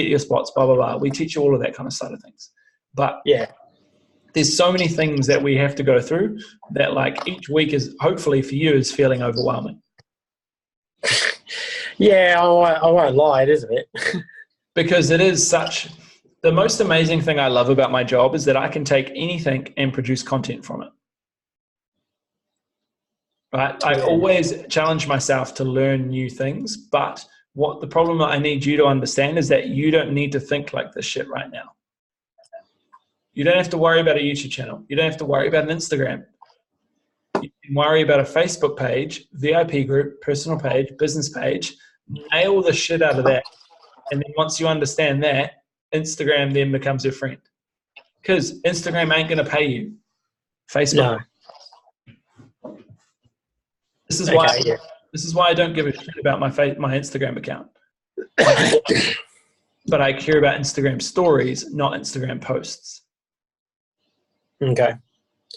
your spots, blah, blah, blah. We teach you all of that kind of side of things. But yeah, there's so many things that we have to go through that like each week is hopefully for you is feeling overwhelming. Yeah, I won't lie, it is a bit. Because it is the most amazing thing I love about my job is that I can take anything and produce content from it. Right? I always challenge myself to learn new things, but what the problem that I need you to understand is that you don't need to think like this shit right now. You don't have to worry about a YouTube channel. You don't have to worry about an Instagram. You can worry about a Facebook page, VIP group, personal page, business page. Nail the shit out of that. And then once you understand that, Instagram then becomes your friend. Because Instagram ain't going to pay you. Facebook. No. This is why. Okay, This is why I don't give a shit about my Instagram account. But I care about Instagram stories, not Instagram posts. Okay.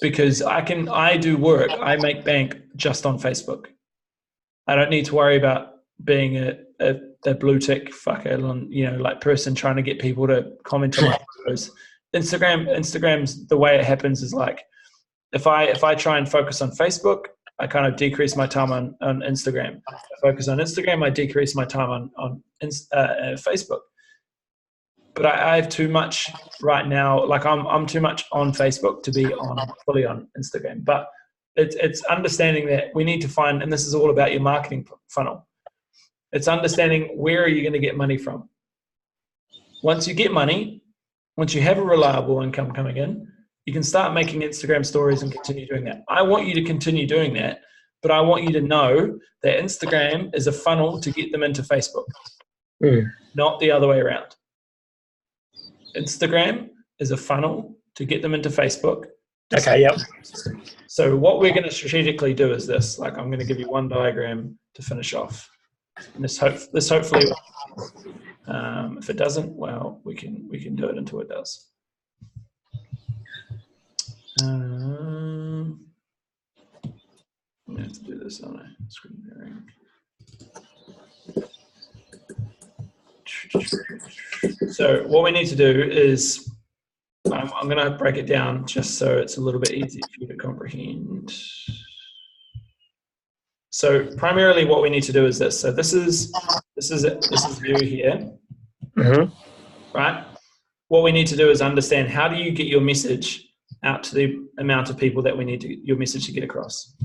Because I do work. I make bank just on Facebook. I don't need to worry about being a blue tick fucker, like person trying to get people to comment on my photos. Instagram's the way it happens is like if I try and focus on Facebook, I kind of decrease my time on Instagram. If I focus on Instagram, I decrease my time on Facebook. But I have too much right now. Like I'm too much on Facebook to be fully on Instagram. But it's understanding that we need to find, and this is all about your marketing funnel. It's understanding where are you going to get money from. Once you get money, once you have a reliable income coming in, you can start making Instagram stories and continue doing that. I want you to continue doing that, but I want you to know that Instagram is a funnel to get them into Facebook, not the other way around. Instagram is a funnel to get them into Facebook. Okay, yep. So what we're going to strategically do is this. Like I'm going to give you one diagram to finish off. And this hopefully, if it doesn't, well, we can do it until it does. I'm going to have to do this on a screen sharing. So what we need to do is, I'm going to break it down just so it's a little bit easier for you to comprehend. So primarily what we need to do is this. So this is you here, right? What we need to do is understand how do you get your message out to the amount of people that we need your message to get across.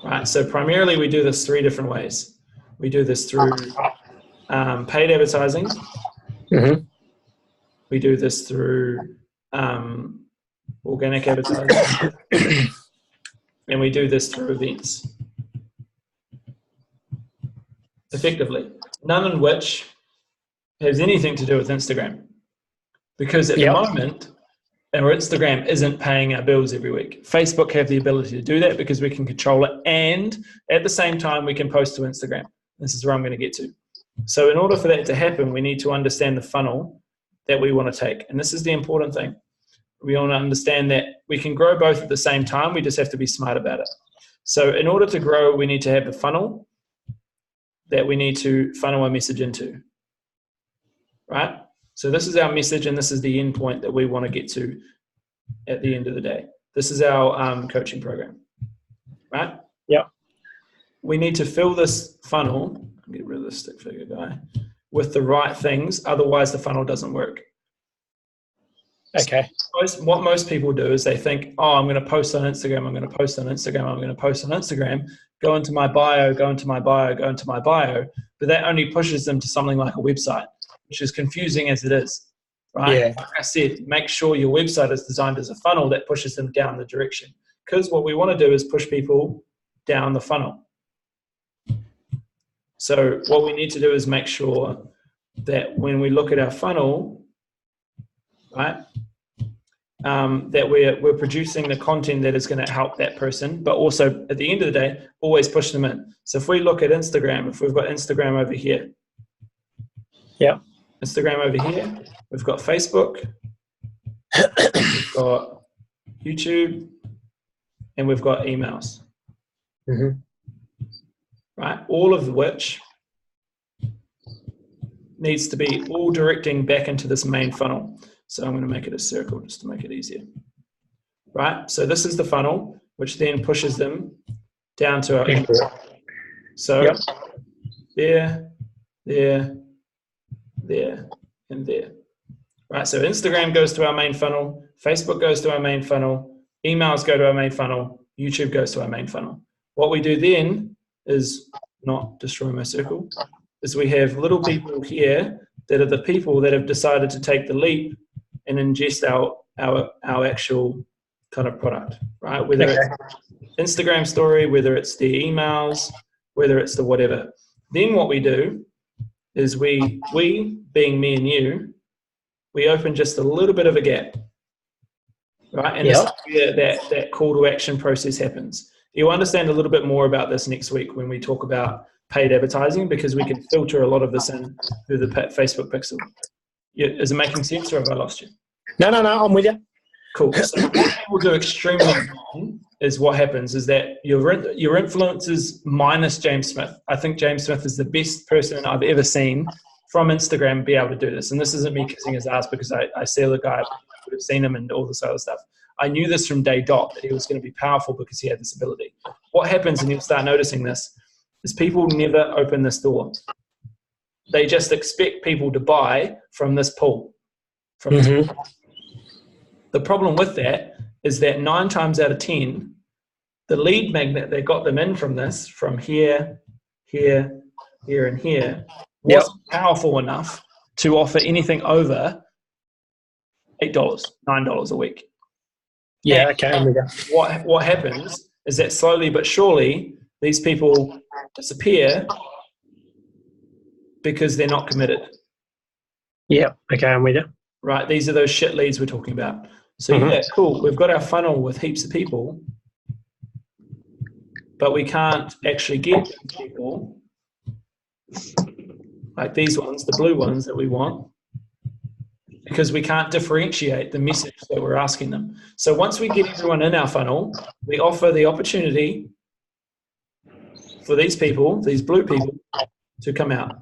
Right, so primarily we do this 3 different ways. We do this through paid advertising. We do this through organic advertising. And we do this through events. Effectively. None of which has anything to do with Instagram. Because at the moment, our Instagram isn't paying our bills every week. Facebook have the ability to do that because we can control it. And at the same time, we can post to Instagram. This is where I'm going to get to. So in order for that to happen, we need to understand the funnel that we want to take. And this is the important thing. We want to understand that we can grow both at the same time. We just have to be smart about it. So in order to grow, we need to have a funnel that we need to funnel our message into. Right? So this is our message, and this is the end point that we want to get to at the end of the day. This is our coaching program. Right? Yep. We need to fill this funnel, get rid of this stick figure guy, with the right things. Otherwise, the funnel doesn't work. Okay. What most people do is they think, oh, I'm going to post on Instagram, I'm going to post on Instagram, I'm going to post on Instagram, go into my bio, go into my bio, go into my bio. But that only pushes them to something like a website, which is confusing as it is. right? Yeah. Like I said, make sure your website is designed as a funnel that pushes them down the direction. Because what we want to do is push people down the funnel. So what we need to do is make sure that when we look at our funnel, right, that we're producing the content that is going to help that person, but also at the end of the day, always push them in. So if we look at Instagram, if we've got Instagram over here, Instagram over here, we've got Facebook, we've got YouTube, and we've got emails. Right? All of which needs to be all directing back into this main funnel. So I'm going to make it a circle just to make it easier. Right? So this is the funnel, which then pushes them down to our input. So there, there, there, and there. Right? So Instagram goes to our main funnel, Facebook goes to our main funnel, emails go to our main funnel, YouTube goes to our main funnel. What we do then is not destroy my circle, is we have little people here that are the people that have decided to take the leap and ingest our actual kind of product, right? Whether it's Instagram story, whether it's the emails, whether it's the whatever. Then what we do is we being me and you, we open just a little bit of a gap, right? And this is where that call to action process happens. You'll understand a little bit more about this next week when we talk about paid advertising, because we can filter a lot of this in through the Facebook pixel. Is it making sense, or have I lost you? No, I'm with you. Cool. So what people do extremely wrong is what happens is that your influencers minus James Smith. I think James Smith is the best person I've ever seen from Instagram be able to do this. And this isn't me kissing his ass because I see the guy, I would have seen him and all this other stuff. I knew this from day dot, that he was going to be powerful because he had this ability. What happens, and you'll start noticing this, is people never open this door. They just expect people to buy from this pool. The problem with that is that 9 times out of 10, the lead magnet that got them in from this, from here, here, here, and here, wasn't powerful enough to offer anything over $8, $9 a week. Yeah, okay. What happens is that slowly but surely these people disappear because they're not committed. Yeah, okay, I'm with you. Right, these are those shit leads we're talking about. So yeah, cool. We've got our funnel with heaps of people, but we can't actually get people like these ones, the blue ones that we want, because we can't differentiate the message that we're asking them. So once we get everyone in our funnel, we offer the opportunity for these people, these blue people, to come out.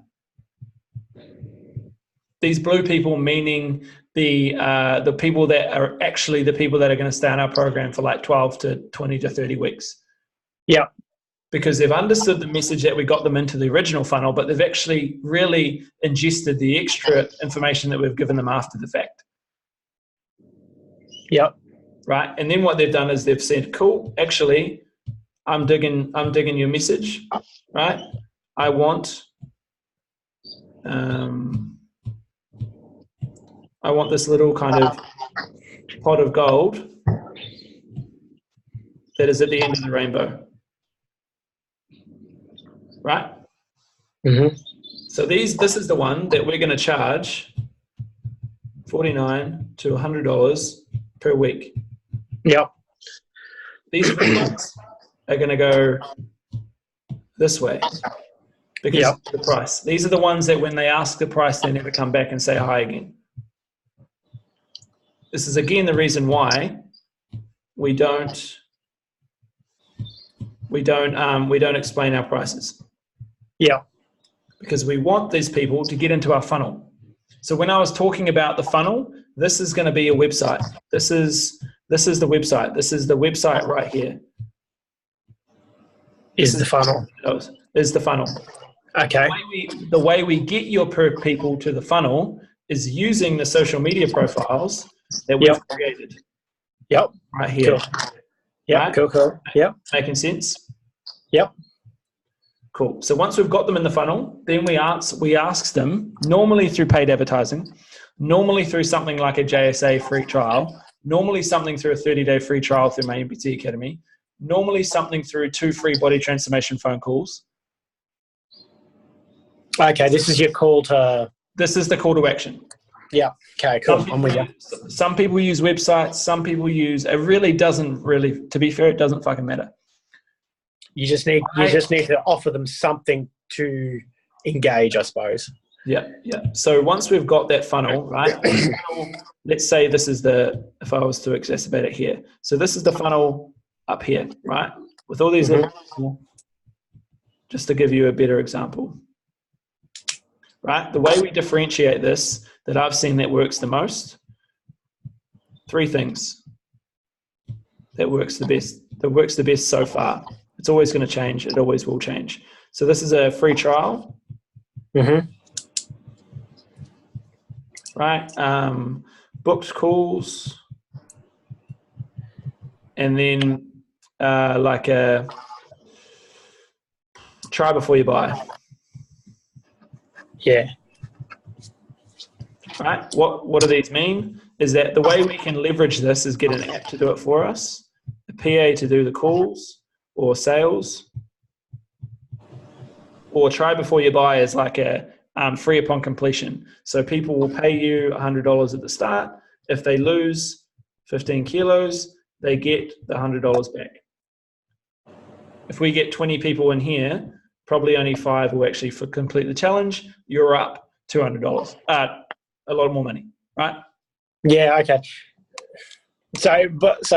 These blue people meaning the people that are actually the people that are going to stay on our program for like 12 to 20 to 30 weeks. Yeah. Because they've understood the message that we got them into the original funnel, but they've actually really ingested the extra information that we've given them after the fact. Yep. Right. And then what they've done is they've said, cool, actually, I'm digging your message, right? I want this little kind of pot of gold that is at the end of the rainbow. Right? So this is the one that we're going to charge $49 to $100 per week. Yep. These ones are going to go this way because of the price. These are the ones that when they ask the price, they never come back and say hi again. This is again the reason why we don't explain our prices. Yeah. Because we want these people to get into our funnel. So when I was talking about the funnel, this is going to be a website. This is the website. This is the website right here. Is the funnel. Is the funnel. Okay. The way we get your people to the funnel is using the social media profiles that we've created. Yep. Right here. Cool. Yeah. Right? Cool. Yep. Making sense? Yep. Cool. So once we've got them in the funnel, then we ask them, normally through paid advertising, normally through something like a JSA free trial, normally something through a 30-day free trial through my MBT Academy, normally something through 2 free body transformation phone calls. Okay, this is your call to... This is the call to action. Yeah, okay, cool. I'm with you. Some people use websites, some people use... It really doesn't really... To be fair, it doesn't fucking matter. You just need to offer them something to engage, I suppose. Yeah. So once we've got that funnel, right? Let's say this is if I was to exacerbate it here. So this is the funnel up here, right? With all these little, just to give you a better example, right? The way we differentiate this, that I've seen that works the most, 3 things that works the best so far. It's always going to change. It always will change. So this is a free trial. Right? Booked calls. And then like a try before you buy. Yeah. Right? What do these mean? Is that the way we can leverage this is get an app to do it for us, a PA to do the calls or sales, or try before you buy is like a free upon completion. So people will pay you $100 at the start. If they lose 15 kilos, they get the $100 back. If we get 20 people in here, probably only 5 will actually complete the challenge. You're up $200. A lot more money, right? Yeah, okay. So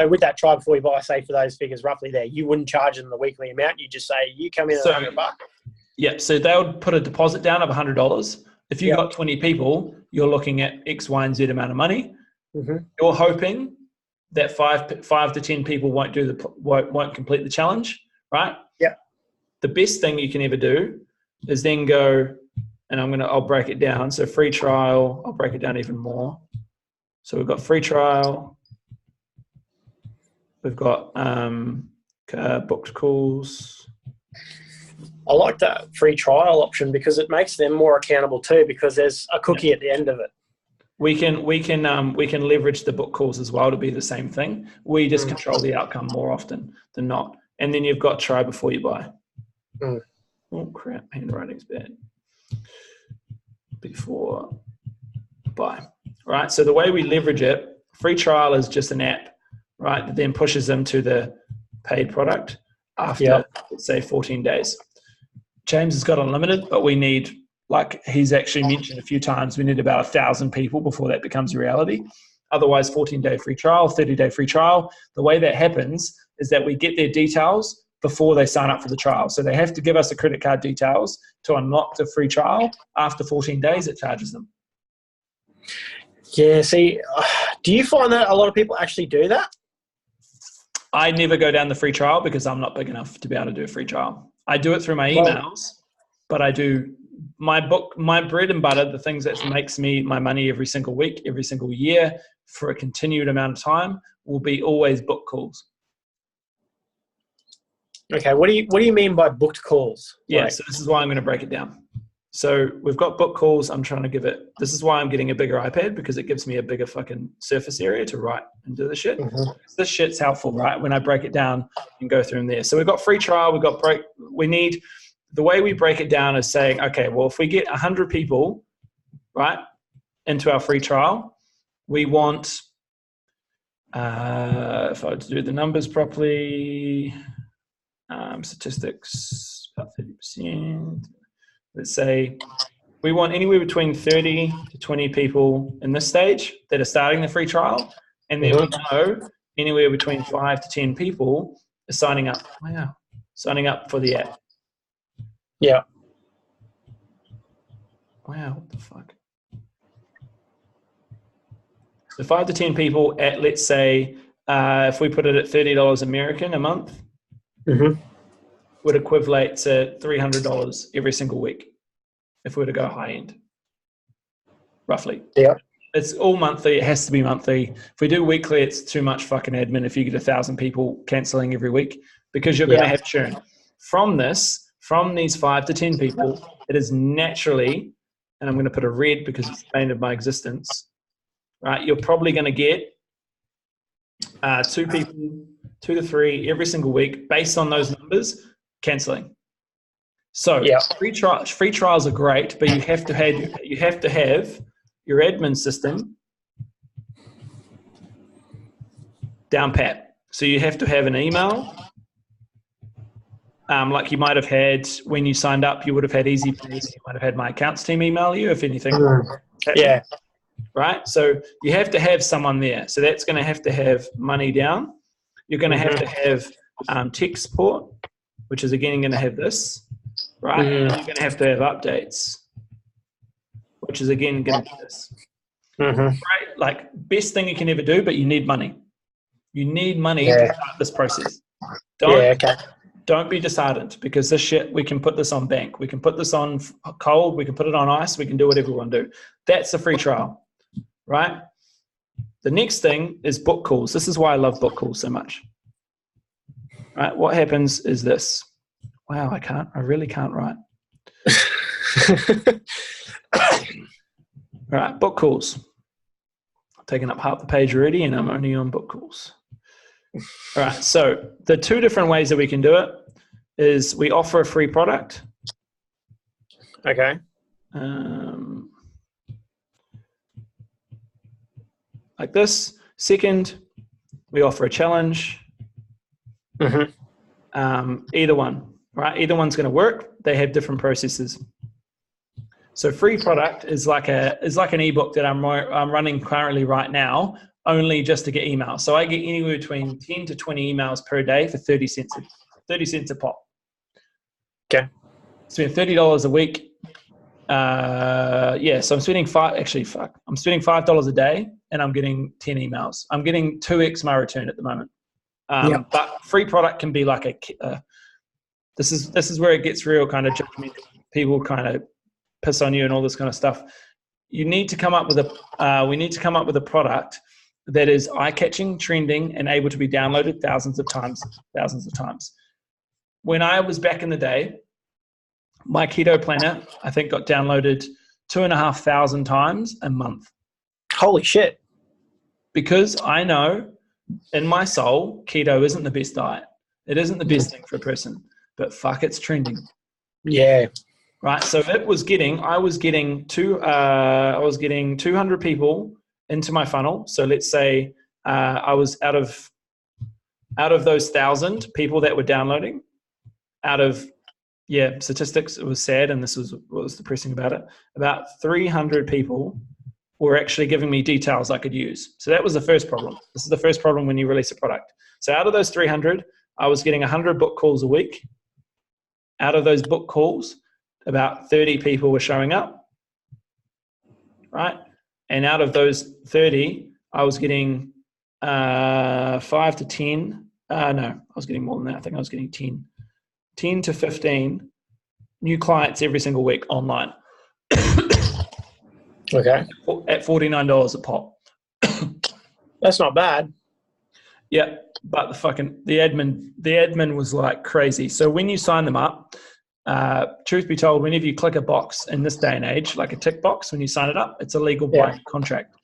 with that try before you buy, say for those figures roughly there, you wouldn't charge them the weekly amount. You just say you come in at $100. Yeah, so they would put a deposit down of $100. If you got 20 people, you're looking at X, Y, and Z amount of money. You're hoping that 5 to 10 people won't complete the challenge, right? Yeah. The best thing you can ever do is then go, and I'll break it down. So free trial, I'll break it down even more. So we've got free trial. We've got booked calls. I like that free trial option because it makes them more accountable too, because there's a cookie at the end of it. We can leverage the book calls as well to be the same thing. We just control the outcome more often than not. And then you've got try before you buy. Oh crap, handwriting's bad. Before buy. Right. So the way we leverage it, free trial is just an app, right? That then pushes them to the paid product after let's say 14 days. James has got unlimited, but we need, like he's actually mentioned a few times, we need about 1,000 people before that becomes a reality. Otherwise, 14-day free trial, 30-day free trial. The way that happens is that we get their details before they sign up for the trial. So they have to give us a credit card details to unlock the free trial. After 14 days, it charges them. Yeah, see, do you find that a lot of people actually do that? I never go down the free trial because I'm not big enough to be able to do a free trial. I do it through my emails, but I do my bread and butter, the things that makes me my money every single week, every single year for a continued amount of time will be always book calls. Okay, what do you mean by booked calls? Yeah, so this is why I'm going to break it down. So we've got book calls. I'm trying to give it, this is why I'm getting a bigger iPad, because it gives me a bigger fucking surface area to write and do the shit. This shit's helpful, right? When I break it down and go through them there. So we've got free trial, the way we break it down is saying, okay, well, if we get 100 people, right, into our free trial, we want, if I were to do the numbers properly, statistics, about 30%. Let's say we want anywhere between 30 to 20 people in this stage that are starting the free trial. And then we know anywhere between 5 to 10 people are signing up. Wow. Signing up for the app. Yeah. Wow, what the fuck? So 5 to 10 people at, let's say, if we put it at $30 American a month, would equivalent to $300 every single week if we were to go high end, roughly. Yeah. It's all monthly. It has to be monthly. If we do weekly, it's too much fucking admin if you get 1,000 people cancelling every week, because you're going to have churn. From these 5 to 10 people, it is naturally, and I'm going to put a red because it's the bane of my existence, right, you're probably going to get 2 people, 2 to 3 every single week based on those numbers cancelling. So free trials are great, but you have to have your admin system down pat. So you have to have an email, like you might have had when you signed up. You would have had EasyPace. You might have had my accounts team email you if anything. Yeah. Right. So you have to have someone there. So that's going to have money down. You're going to have tech support, which is again going to have this. Right. And you're going to have updates, which is again going to be this. Right. Like best thing you can ever do, but you need money. You need money to start this process. Don't be disheartened, because this shit, we can put this on bank. We can put this on cold. We can put it on ice. We can do whatever we want to do. That's a free trial, right? The next thing is book calls. This is why I love book calls so much. Right? What happens is this. Wow, I really can't write. All right, book calls. I've taken up half the page already, and I'm only on book calls. All right, so the 2 different ways that we can do it is we offer a free product. Okay. Like this. Second, we offer a challenge. Either one, right? Either one's going to work. They have different processes. So free product is like an ebook that I'm running currently right now, only just to get emails. So I get anywhere between 10 to 20 emails per day for 30 cents a pop. Okay. Spend $30 a week. So I'm spending I'm spending $5 a day, and I'm getting 10 emails. I'm getting 2x my return at the moment. But free product can be like this is where it gets real kind of judgmental. People kind of piss on you and all this kind of stuff. You need to come up with we need to come up with a product that is eye-catching, trending, and able to be downloaded thousands of times. When I was back in the day, my keto planner, I think, got downloaded 2,500 times a month. Holy shit. Because I know in my soul, keto isn't the best diet. It isn't the best thing for a person, but fuck, it's trending. Yeah. Right. So I was getting 200 people into my funnel. So let's say I was out of those 1,000 people that were downloading, statistics, it was sad, and this was what was depressing about it. About 300 people were actually giving me details I could use. So that was the first problem. This is the first problem when you release a product. So out of those 300, I was getting 100 book calls a week. Out of those book calls, about 30 people were showing up, right? And out of those 30, I was getting 5 to 10. I was getting more than that. I think I was getting 10 to 15 new clients every single week online. Okay. At $49 a pop. That's not bad. Yeah, but the admin was like crazy. So when you sign them up, truth be told, whenever you click a box in this day and age, like a tick box, when you sign it up, it's a legal blank contract.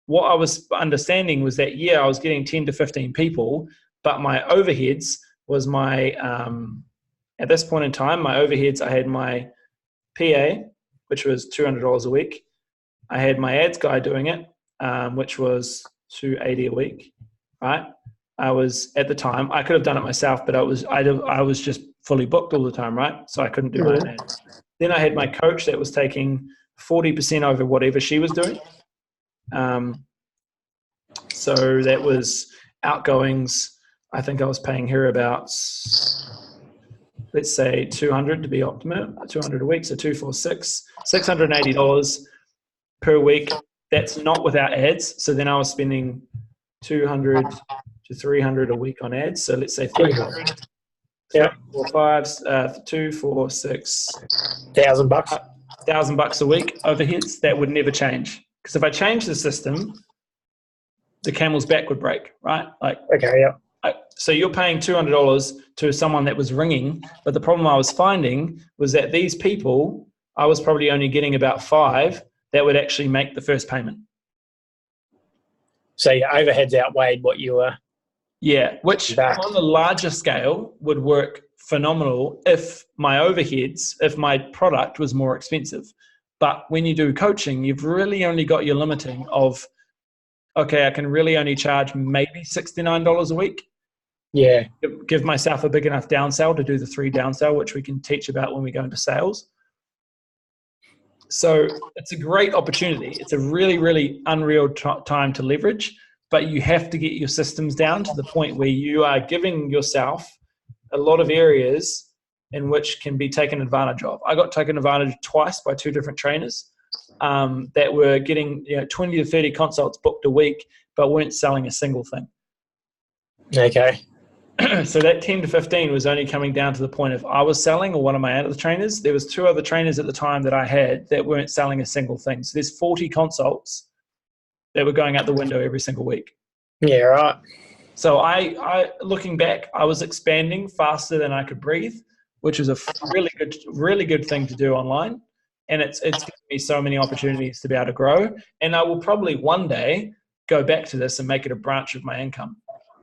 What I was understanding was that, I was getting 10 to 15 people, but my overheads was my, at this point in time, my overheads, I had my PA, which was $200 a week. I had my ads guy doing it, which was $280 a week, right? I was, at the time, I could have done it myself, but I was just fully booked all the time, right? So I couldn't do my own ads. Then I had my coach that was taking 40% over whatever she was doing. So that was outgoings. I think I was paying her about, let's say, $200 to be optimum, $200 a week, so 246, $680 per week. That's not without ads. So then I was spending $200 to $300 a week on ads. So let's say $300. Yeah. 4, 5, 2, 4, 6. $1,000. $1,000 a week overheads. That would never change. Because if I change the system, the camel's back would break, right? So you're paying $200 to someone that was ringing, but the problem I was finding was that these people, I was probably only getting about 5 that would actually make the first payment. So your overheads outweighed what you were. Yeah, which Back. on the larger scale would work phenomenal if my product was more expensive. But when you do coaching, you've really only got your limiting of, okay, I can really only charge maybe $69 a week. Yeah. Give myself a big enough downsell to do the 3 downsell, which we can teach about when we go into sales. So it's a great opportunity. It's a really, really unreal time to leverage, but you have to get your systems down to the point where you are giving yourself a lot of areas in which can be taken advantage of. I got taken advantage twice by 2 different trainers that were getting 20 to 30 consults booked a week, but weren't selling a single thing. Okay. So that 10 to 15 was only coming down to the point of I was selling or one of my other trainers. There was 2 other trainers at the time that I had that weren't selling a single thing. So there's 40 consults that were going out the window every single week. Yeah, right. So I looking back, I was expanding faster than I could breathe, which was a really good thing to do online. And it's given me so many opportunities to be able to grow. And I will probably one day go back to this and make it a branch of my income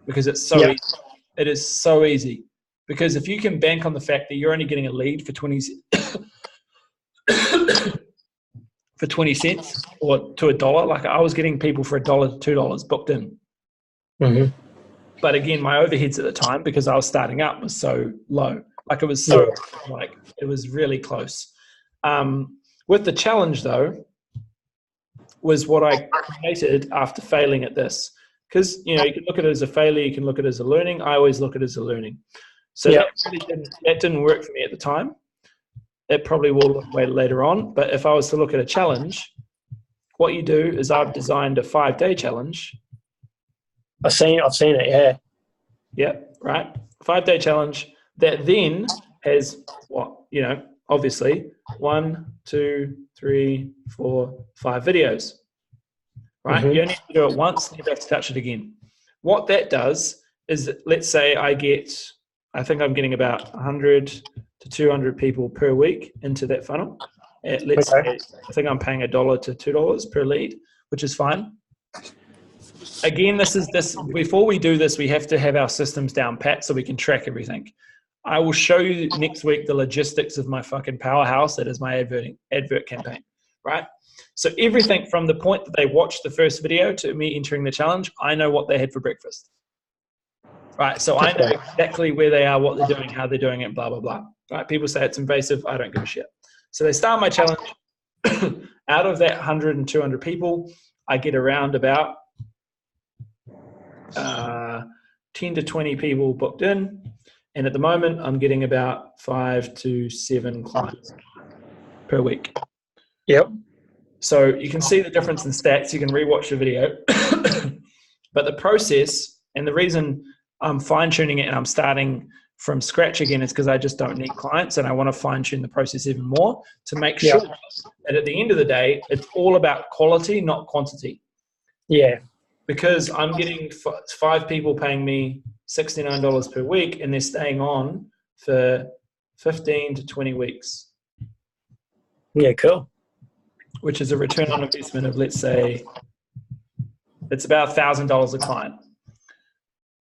because it's so easy. It is so easy because if you can bank on the fact that you're only getting a lead for 20 for 20 cents or to $1, like I was getting people for $1 to $2 booked in. Mm-hmm. But again, my overheads at the time, because I was starting up, was so low. Like it was so, like it was really close. With the challenge though, was what I created after failing at this. Because, you can look at it as a failure, you can look at it as a learning. I always look at it as a learning. So that didn't work for me at the time. It probably will look way later on. But if I was to look at a challenge, what you do is I've designed a 5-day challenge. I've seen it, yeah. Yeah, right. 5-day challenge that then has obviously 1, 2, 3, 4, 5 videos. Right? Mm-hmm. You only have to do it once, you have to touch it again. What that does is, let's say I think I'm getting about 100 to 200 people per week into that funnel. Let's say, I think I'm paying $1 to $2 per lead, which is fine. Again, before we do this, we have to have our systems down pat so we can track everything. I will show you next week the logistics of my fucking powerhouse that is my advert campaign, right? So everything from the point that they watched the first video to me entering the challenge, I know what they had for breakfast. Right, so I know exactly where they are, what they're doing, how they're doing it, blah, blah, blah. Right, people say it's invasive. I don't give a shit. So they start my challenge. Out of that 100 and 200 people, I get around about 10 to 20 people booked in. And at the moment, I'm getting about 5 to 7 clients per week. Yep. So you can see the difference in stats. You can rewatch the video. But the process and the reason I'm fine-tuning it and I'm starting from scratch again is because I just don't need clients and I want to fine-tune the process even more to make sure that at the end of the day, it's all about quality, not quantity. Yeah. Because I'm getting 5 people paying me $69 per week and they're staying on for 15 to 20 weeks. Yeah, cool. Which is a return on investment of, let's say, it's about $1,000 a client.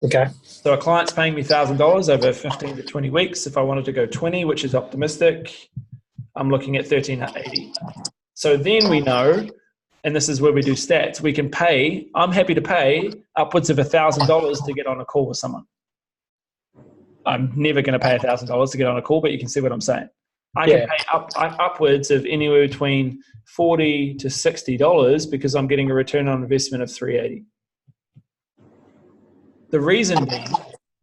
Okay. So a client's paying me $1,000 over 15 to 20 weeks. If I wanted to go 20, which is optimistic, I'm looking at $1,380. So then we know, and this is where we do stats, we can pay, I'm happy to pay upwards of $1,000 to get on a call with someone. I'm never going to pay $1,000 to get on a call, but you can see what I'm saying. I can pay upwards of anywhere between $40 to $60 because I'm getting a return on investment of $380. The reason being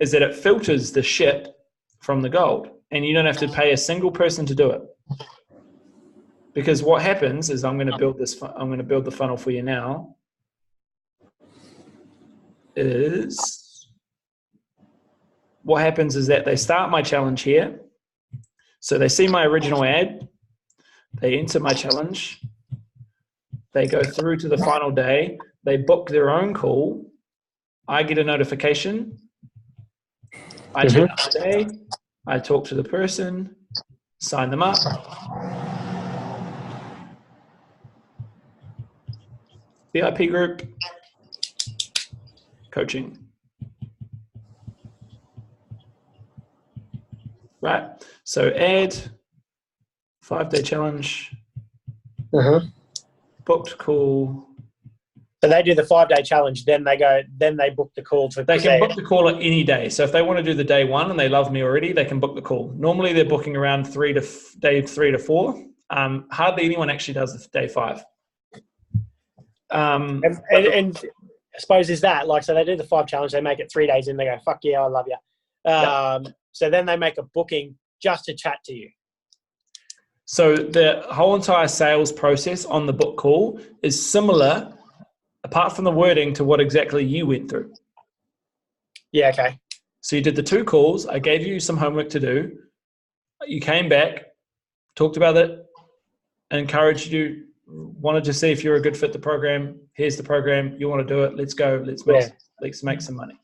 is that it filters the shit from the gold, and you don't have to pay a single person to do it. Because what happens is I'm going to build the funnel for you now. What happens is that they start my challenge here. So they see my original ad, they enter my challenge, they go through to the final day, they book their own call, I get a notification, I turn up the day, I talk to the person, sign them up. VIP group, coaching. Right. So add 5-day challenge, booked call. So they do the 5-day challenge, then they book the call to. They can book the call at any day. So if they want to do the day 1 and they love me already, they can book the call. Normally they're booking around day 3 to 4. Hardly anyone actually does the day 5. And I suppose is that like, so they do the 5 challenge, they make it 3 days in, they go, fuck yeah, I love you. So then they make a booking just to chat to you. So the whole entire sales process on the book call is similar, apart from the wording, to what exactly you went through. Yeah, okay. So you did the 2 calls. I gave you some homework to do. You came back, talked about it, encouraged you, wanted to see if you're a good fit the program. Here's the program. You want to do it. Let's go. Let's make some money.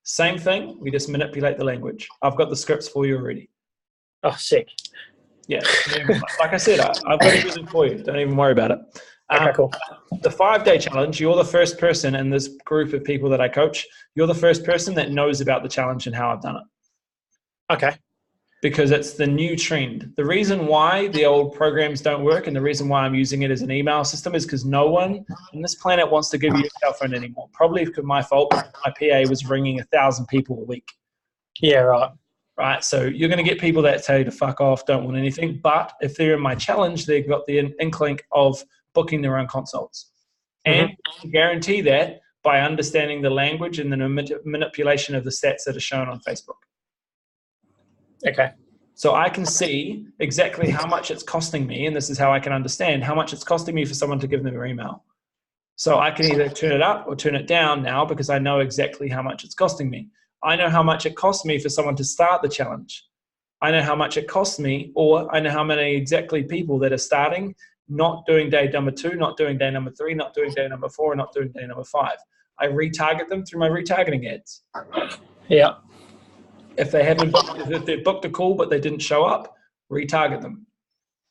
Same thing. We just manipulate the language. I've got the scripts for you already. Oh, sick. Yeah. Like I said, I've got everything for you. Don't even worry about it. Okay, cool. The 5-day challenge, you're the first person in this group of people that I coach. You're the first person that knows about the challenge and how I've done it. Okay. Because it's the new trend. The reason why the old programs don't work and the reason why I'm using it as an email system is because no one on this planet wants to give you a cell phone anymore. Probably because my fault. My PA was ringing 1,000 people a week. Yeah, right. Right. So you're going to get people that tell you to fuck off, don't want anything. But if they're in my challenge, they've got the inkling of booking their own consults. And I guarantee that by understanding the language and the manipulation of the stats that are shown on Facebook. Okay. So I can see exactly how much it's costing me, and this is how I can understand how much it's costing me for someone to give them their email. So I can either turn it up or turn it down now because I know exactly how much it's costing me. I know how much it costs me for someone to start the challenge. I know how much it costs me, or I know how many exactly people that are starting, not doing day number 2, not doing day number 3, not doing day number 4, and not doing day number 5. I retarget them through my retargeting ads. Yeah. If they booked a call but they didn't show up, retarget them.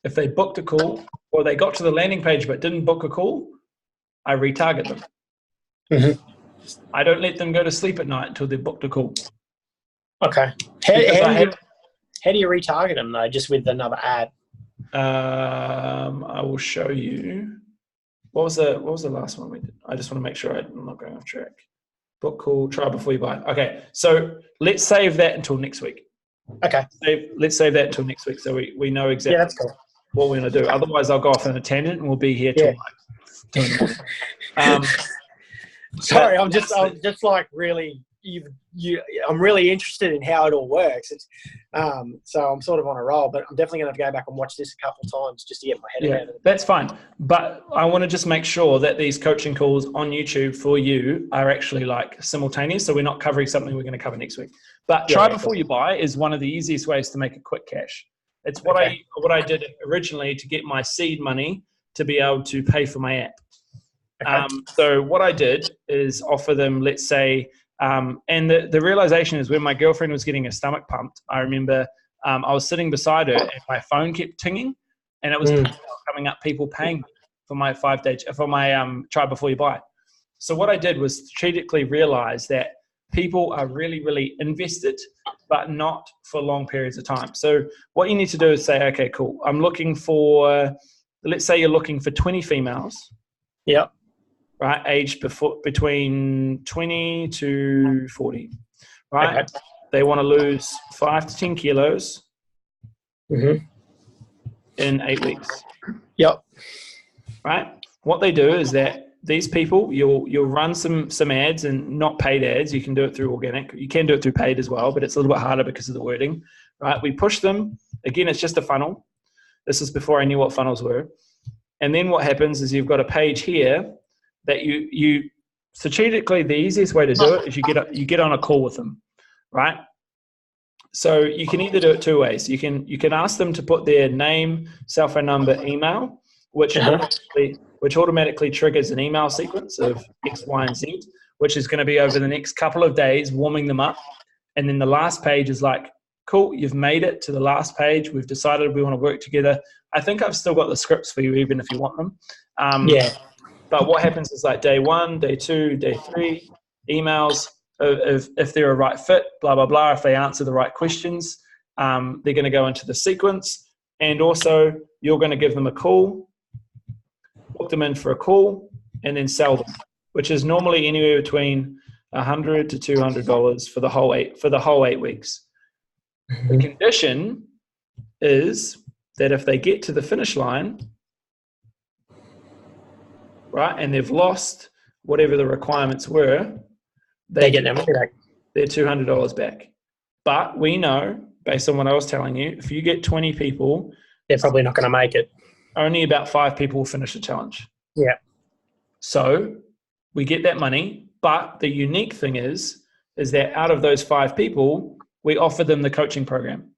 If they booked a call or they got to the landing page but didn't book a call, I retarget them. I don't let them go to sleep at night until they've booked a call. Okay. How do you retarget them though? Just with another ad? I will show you. What was the last one we did? I just want to make sure I'm not going off track. Book call, try before you buy. Okay, so let's save that until next week. Okay. Let's save that until next week so we know exactly that's cool. what we're going to do. Otherwise, I'll go off on a tangent and we'll be here till like 2 in the morning. Sorry, I'm just like really I'm really interested in how it all works. It's so I'm sort of on a roll, but I'm definitely going to go back and watch this a couple of times just to get my head around it. That's fine. But I want to just make sure that these coaching calls on YouTube for you are actually like simultaneous. So we're not covering something we're going to cover next week. But try before you buy is one of the easiest ways to make a quick cash. It's what I did originally to get my seed money to be able to pay for my app. Okay. So what I did is offer them, let's say, and the realization is when my girlfriend was getting her stomach pumped, I remember I was sitting beside her and my phone kept tinging, and it was coming up people paying me for my 5-day for my try before you buy. So what I did was strategically realize that people are really, really invested, but not for long periods of time. So what you need to do is say, okay, cool. I'm looking for, let's say you're looking for 20 females. Yep. Right, aged between 20 to 40, right? Okay. They want to lose 5 to 10 kilos in 8 weeks. Yep. Right. What they do is that these people, you'll run some ads, and not paid ads. You can do it through organic. You can do it through paid as well, but it's a little bit harder because of the wording. Right. We push them. Again, it's just a funnel. This is before I knew what funnels were. And then what happens is you've got a page here that you strategically, the easiest way to do it is you get on a call with them, right? So you can either do it 2 ways. You can ask them to put their name, cell phone number, email, which automatically triggers an email sequence of X, Y, and Z, which is going to be over the next couple of days, warming them up. And then the last page is like, cool, you've made it to the last page. We've decided we want to work together. I think I've still got the scripts for you, even if you want them. But what happens is like day 1, day 2, day 3, emails, if they're a right fit, blah, blah, blah, if they answer the right questions, they're going to go into the sequence. And also, you're going to give them a call, book them in for a call, and then sell them, which is normally anywhere between $100 to $200 for the whole 8 weeks. Mm-hmm. The condition is that if they get to the finish line, right, and they've lost whatever the requirements were, They get their money back. their $200 back. But we know, based on what I was telling you, if you get 20 people, They're probably not going to make it. only about 5 people will finish the challenge. Yeah. So we get that money, but the unique thing is that out of those 5 people, we offer them the coaching program.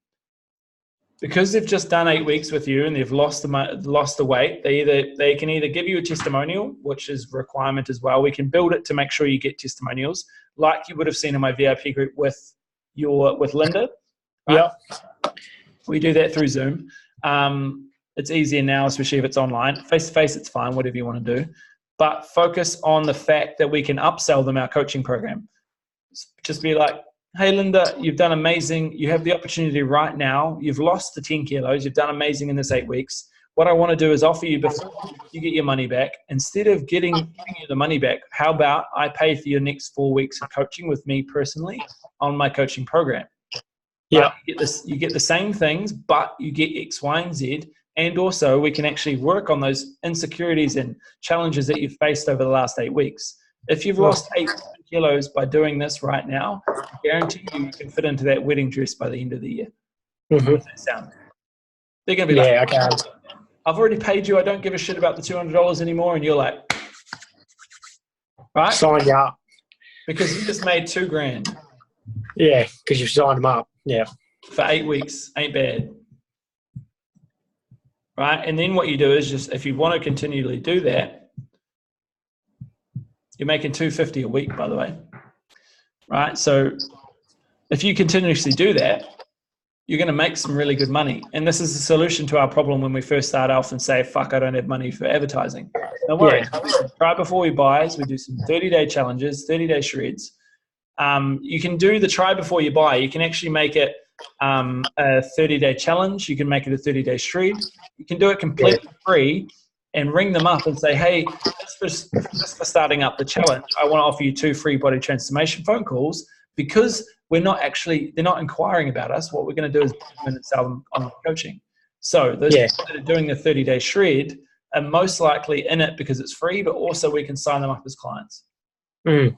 Because they've just done 8 weeks with you and they've lost the weight, they can either give you a testimonial, which is a requirement as well. We can build it to make sure you get testimonials, like you would have seen in my VIP group with Linda. Right? Yeah. We do that through Zoom. It's easier now, especially if it's online. Face-to-face, it's fine, whatever you want to do. But focus on the fact that we can upsell them our coaching program. Just be like, hey, Linda, you've done amazing. You have the opportunity right now. You've lost the 10 kilos. You've done amazing in this 8 weeks. What I want to do is offer you, before you get your money back, instead of giving you the money back, how about I pay for your next 4 weeks of coaching with me personally on my coaching program? Yeah. You get the same things, but you get X, Y, and Z. And also we can actually work on those insecurities and challenges that you've faced over the last 8 weeks. If you've lost 8 kilos by doing this right now, I guarantee you can fit into that wedding dress by the end of the year. Mm-hmm. How does that sound? They're going to be like, okay. I've already paid you. I don't give a shit about the $200 anymore. And you're like, right? Sign you up. Because you just made $2,000. Yeah, because you've signed them up. Yeah. For 8 weeks. Ain't bad. Right? And then what you do is just, if you want to continually do that, you're making $250 a week, by the way. Right? So if you continuously do that, you're going to make some really good money. And this is the solution to our problem when we first start off and say, fuck, I don't have money for advertising. Don't worry. Yeah. Try before we buy. We do some 30-day challenges, 30-day shreds. You can do the try before you buy. You can actually make it a 30-day challenge. You can make it a 30-day shred. You can do it completely free and ring them up and say, hey, just for starting up the challenge, I want to offer you 2 free body transformation phone calls, because they're not inquiring about us. What we're going to do is sell them on coaching. So those people that are doing the 30-day shred are most likely in it because it's free, but also we can sign them up as clients. Mm.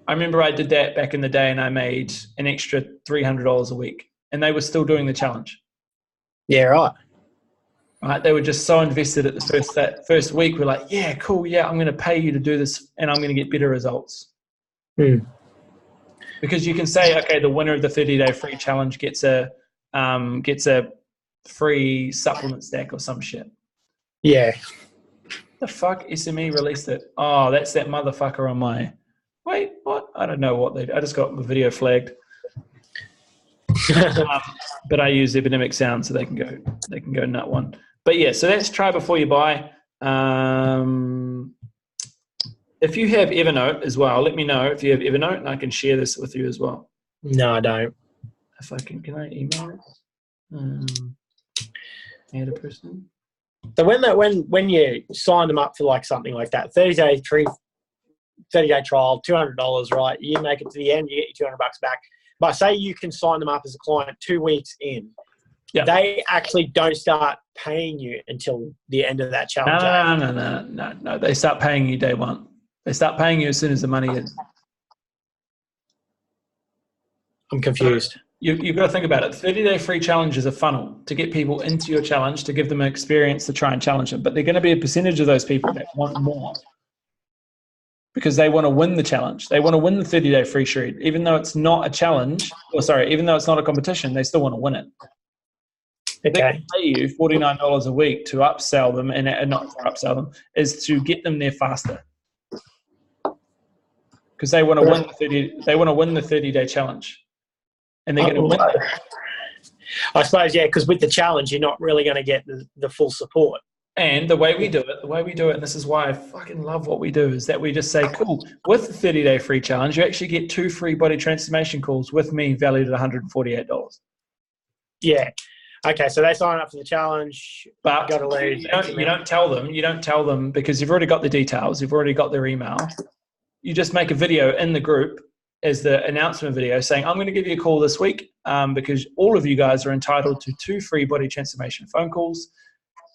I remember I did that back in the day and I made an extra $300 a week and they were still doing the challenge. Yeah, right. Right? They were just so invested at that first week. We're like, yeah, cool. Yeah, I'm going to pay you to do this and I'm going to get better results. Mm. Because you can say, okay, the winner of the 30-day free challenge gets a free supplement stack or some shit. Yeah. The fuck? SME released it. Oh, that's that motherfucker on my... Wait, what? I don't know what I just got the video flagged. But I use Epidemic Sound so they can go nut one. But yeah, so that's try before you buy. If you have Evernote as well, let me know if you have Evernote and I can share this with you as well. No, I don't. If I can I email it? Add a person. So when you sign them up for like something like that, 30-day trial, $200, right? You make it to the end, you get your $200 back. But say you can sign them up as a client 2 weeks in. Yep. They actually don't start paying you until the end of that challenge. No. They start paying you day one. They start paying you as soon as the money is. I'm confused. You've got to think about it. 30-day free challenge is a funnel to get people into your challenge, to give them an experience to try and challenge them. But they're going to be a percentage of those people that want more because they want to win the challenge. They want to win the 30-day free shred. Even though it's not a challenge, even though it's not a competition, they still want to win it. Okay. They can pay you $49 a week to upsell them, and not to upsell them, is to get them there faster. Because they want to win the 30-day challenge. And they're going to win it. I suppose, yeah, because with the challenge, you're not really going to get the full support. And the way we do it, and this is why I fucking love what we do, is that we just say, cool, with the 30-day free challenge, you actually get 2 free body transformation calls with me valued at $148. Yeah. Okay, so they sign up for the challenge. But got to lose. you don't tell them because you've already got the details, you've already got their email. You just make a video in the group as the announcement video saying, I'm going to give you a call this week because all of you guys are entitled to 2 free body transformation phone calls.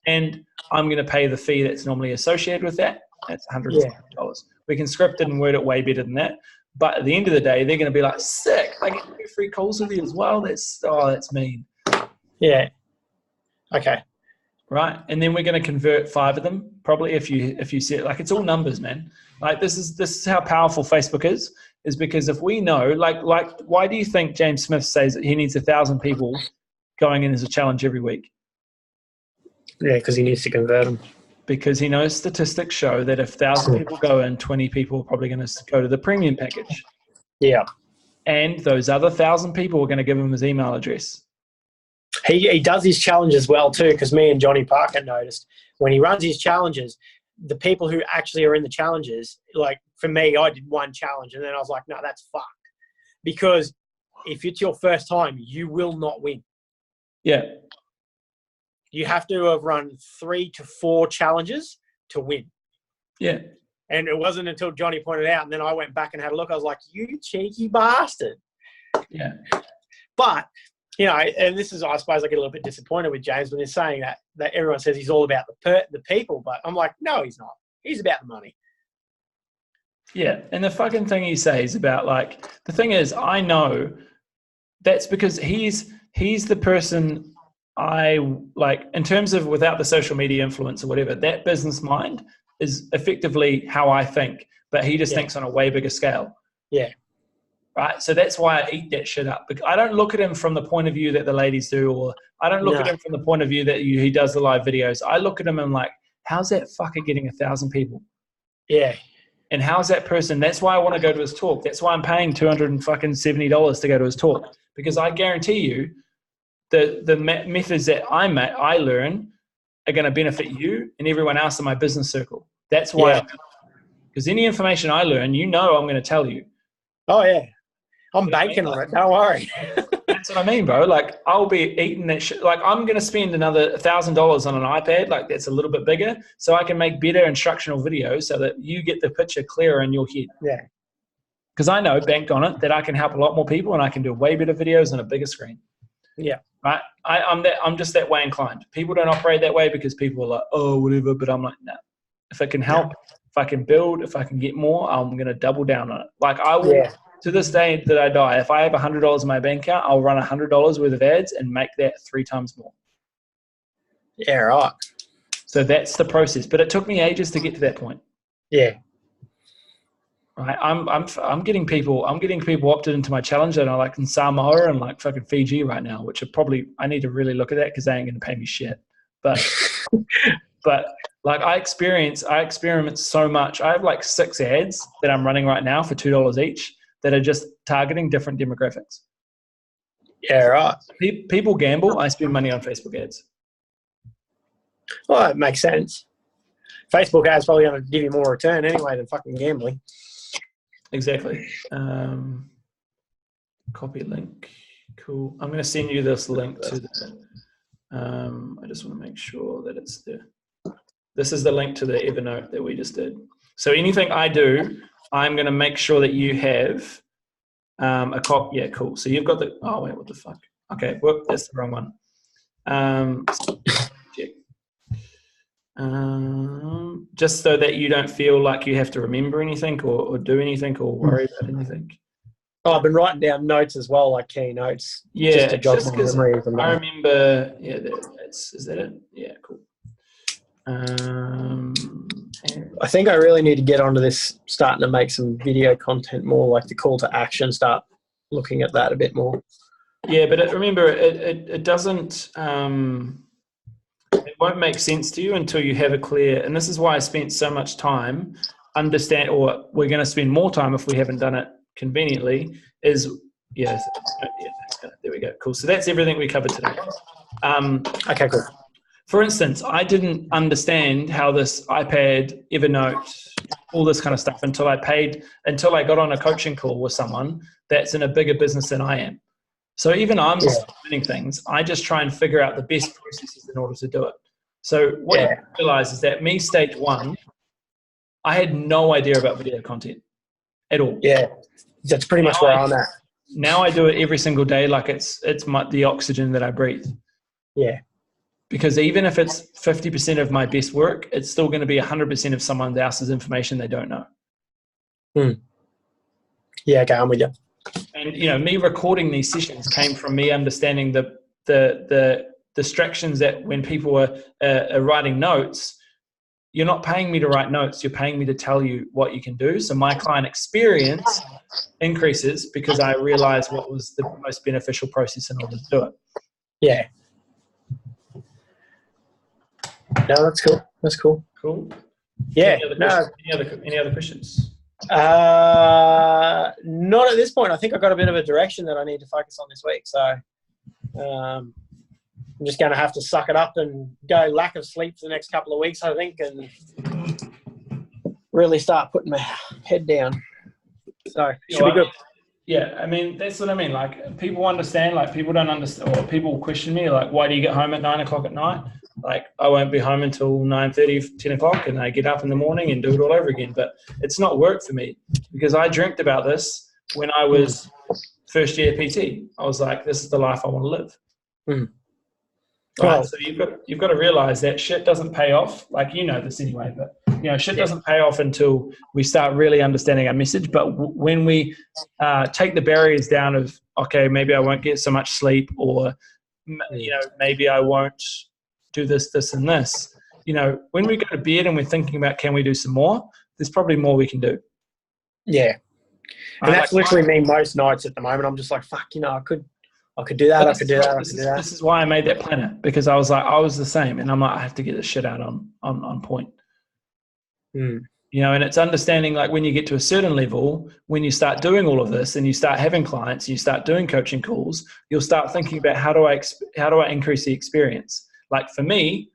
And I'm going to pay the fee that's normally associated with that. That's $150. Yeah. We can script it and word it way better than that. But at the end of the day, they're going to be like, sick, I get 2 free calls with you as well. That's mean. Yeah. Okay. Right. And then we're going to convert 5 of them, probably, if you see it. Like, it's all numbers, man. Like, this is how powerful Facebook is because if we know, like why do you think James Smith says that he needs 1,000 people going in as a challenge every week? Yeah, because he needs to convert them. Because he knows statistics show that if 1,000 people go in, 20 people are probably going to go to the premium package. Yeah. And those other 1,000 people are going to give him his email address. He does his challenges well too, because me and Johnny Parker noticed when he runs his challenges, the people who actually are in the challenges, like for me, I did 1 challenge and then I was like, no, that's fucked. Because if it's your first time, you will not win. Yeah. You have to have run 3 to 4 challenges to win. Yeah. And it wasn't until Johnny pointed out, and then I went back and had a look. I was like, you cheeky bastard. Yeah. But, you know, and this is, I suppose I get a little bit disappointed with James when they're saying that everyone says he's all about the people. But I'm like, no, he's not. He's about the money. Yeah. And the fucking thing he says about, like, the thing is, I know that's because he's the person I like, in terms of without the social media influence or whatever, that business mind is effectively how I think, but he just thinks on a way bigger scale. Yeah. Right. So that's why I eat that shit up. I don't look at him from the point of view that the ladies do, or I don't look at him from the point of view that he does the live videos. I look at him and like, how's that fucker getting 1,000 people? Yeah. And how's that person? That's why I want to go to his talk. That's why I'm paying $270 to go to his talk, because I guarantee you, the methods that I learn are going to benefit you and everyone else in my business circle. That's why, because any information I learn, I'm going to tell you. Oh yeah, I'm banking on it. Don't worry. That's what I mean, bro. Like, I'll be eating that shit. Like, I'm going to spend another $1,000 on an iPad, like that's a little bit bigger, so I can make better instructional videos so that you get the picture clearer in your head. Yeah. Because I know, banked on it, that I can help a lot more people and I can do way better videos on a bigger screen. Yeah. Right. I'm just that way inclined. People don't operate that way because people are like, oh, whatever. But I'm like, no. If it can help, if I can build, if I can get more, I'm going to double down on it. Like, I will, to this day that I die, if I have $100 in my bank account, I'll run $100 worth of ads and make that 3 times more. Yeah, right. So that's the process. But it took me ages to get to that point. Yeah. Right. I'm getting people opted into my challenge that are like in Samoa and like fucking Fiji right now, which are probably, I need to really look at that because they ain't going to pay me shit. But like I experiment so much. I have like 6 ads that I'm running right now for $2 each that are just targeting different demographics. Yeah, right. People gamble. I spend money on Facebook ads. Well, it makes sense. Facebook ads probably going to give you more return anyway than fucking gambling. Exactly. Copy link. Cool. I'm going to send you this link to the. I just want to make sure that it's there. This is the link to the Evernote that we just did. So anything I do, I'm going to make sure that you have a copy. Yeah, cool. So you've got the. Oh wait, what the fuck? Okay, whoop, that's the wrong one. Check. Just so that you don't feel like you have to remember anything or do anything or worry about anything. Oh, I've been writing down notes as well, like key notes. Yeah, just because I remember. Yeah, is that it? Yeah, cool. I think I really need to get onto this, starting to make some video content more, like the call to action. Start looking at that a bit more. Yeah, but remember, it doesn't. It won't make sense to you until you have a clear, and this is why I spent so much time or we're going to spend more time if we haven't done it conveniently, there we go. Cool. So that's everything we covered today. Okay, cool. for instance, I didn't understand how this iPad, Evernote, all this kind of stuff until I got on a coaching call with someone that's in a bigger business than I am. So even I'm learning things, I just try and figure out the best processes in order to do it. So what you realize is that me, stage one, I had no idea about video content at all. Yeah, that's pretty much where I'm at. Now I do it every single day, like it's the oxygen that I breathe. Yeah. Because even if it's 50% of my best work, it's still going to be 100% of someone else's information they don't know. Yeah, okay, I'm with you. And me recording these sessions came from me understanding the distractions that when people are writing notes, you're not paying me to write notes, you're paying me to tell you what you can do. So my client experience increases because I realized what was the most beneficial process in order to do it. Yeah. No, that's cool. That's cool. Cool. Yeah. Any other questions? Not at this point. I think I've got a bit of a direction that I need to focus on this week. So I'm just going to have to suck it up and go lack of sleep for the next couple of weeks, I think, and really start putting my head down. So should be good. Yeah, I mean, that's what I mean. Like, people understand, like, people don't understand, or people question me, like, why do you get home at 9 o'clock at night? Like, I won't be home until 9:30, 10 o'clock, and I get up in the morning and do it all over again. But it's not work for me, because I dreamt about this when I was first year PT. I was like, this is the life I want to live. Right? So you've got to realize that shit doesn't pay off. Like, this anyway, but shit doesn't pay off until we start really understanding our message. But when we take the barriers down of, okay, maybe I won't get so much sleep, or maybe I won't do this, and this. When we go to bed and we're thinking about, can we do some more? There's probably more we can do. Yeah, and that's literally me most nights at the moment. I'm just like, fuck, I could do that. I could do that. This is why I made that planner, because I was like, I was the same, and I'm like, I have to get this shit out on point. And it's understanding, like, when you get to a certain level, when you start doing all of this and you start having clients, you start doing coaching calls, you'll start thinking about how do I increase the experience. Like, for me,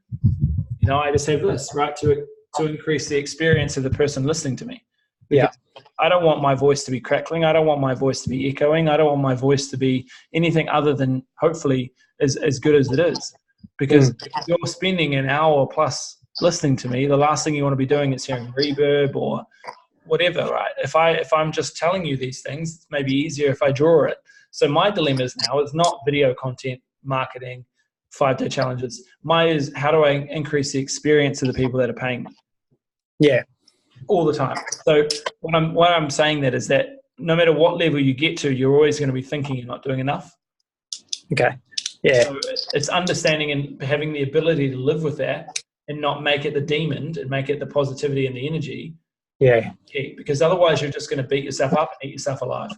I just have this, right, to increase the experience of the person listening to me. Yeah. I don't want my voice to be crackling. I don't want my voice to be echoing. I don't want my voice to be anything other than, hopefully, as good as it is. Because if you're spending an hour plus listening to me, the last thing you want to be doing is hearing reverb or whatever, right? If I'm just telling you these things, it's maybe easier if I draw it. So my dilemmas now is not video content marketing, 5-day challenges. Mine is, how do I increase the experience of the people that are paying me? Yeah. All the time. So what I'm saying that is that no matter what level you get to, you're always going to be thinking you're not doing enough. Okay. Yeah. So it's understanding and having the ability to live with that and not make it the demon and make it the positivity and the energy. Yeah. Because otherwise you're just going to beat yourself up and eat yourself alive.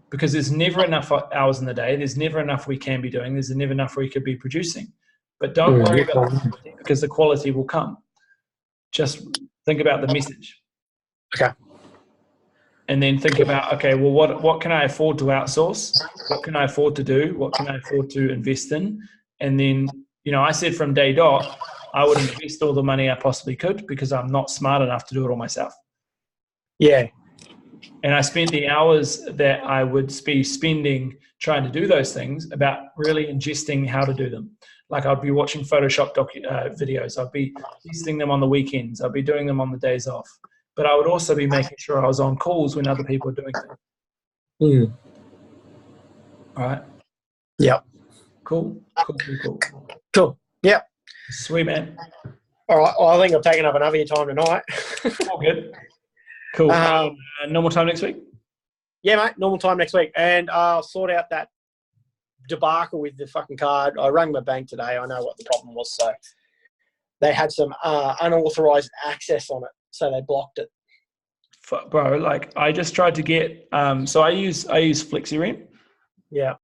Because there's never enough hours in the day. There's never enough we can be doing. There's never enough we could be producing. But don't worry about the quality, because the quality will come. Just think about the message. Okay. And then think about, okay, well, what can I afford to outsource? What can I afford to do? What can I afford to invest in? And then, I said from day dot, I would invest all the money I possibly could, because I'm not smart enough to do it all myself. Yeah. And I spent the hours that I would be spending trying to do those things about really ingesting how to do them. Like, I'd be watching Photoshop videos. I'd be testing them on the weekends. I'd be doing them on the days off. But I would also be making sure I was on calls when other people are doing things. All right. Yep. Cool. Cool. Yep. Sweet, man. All right. Well, I think I've taken up enough of your time tonight. All good. Cool. Normal time next week? Yeah, mate. Normal time next week. And I'll sort out that debacle with the fucking card. I rang my bank today. I know what the problem was. So they had some unauthorized access on it. So they blocked it. Bro, like, I just tried to get, so I use FlexiRent. Yeah.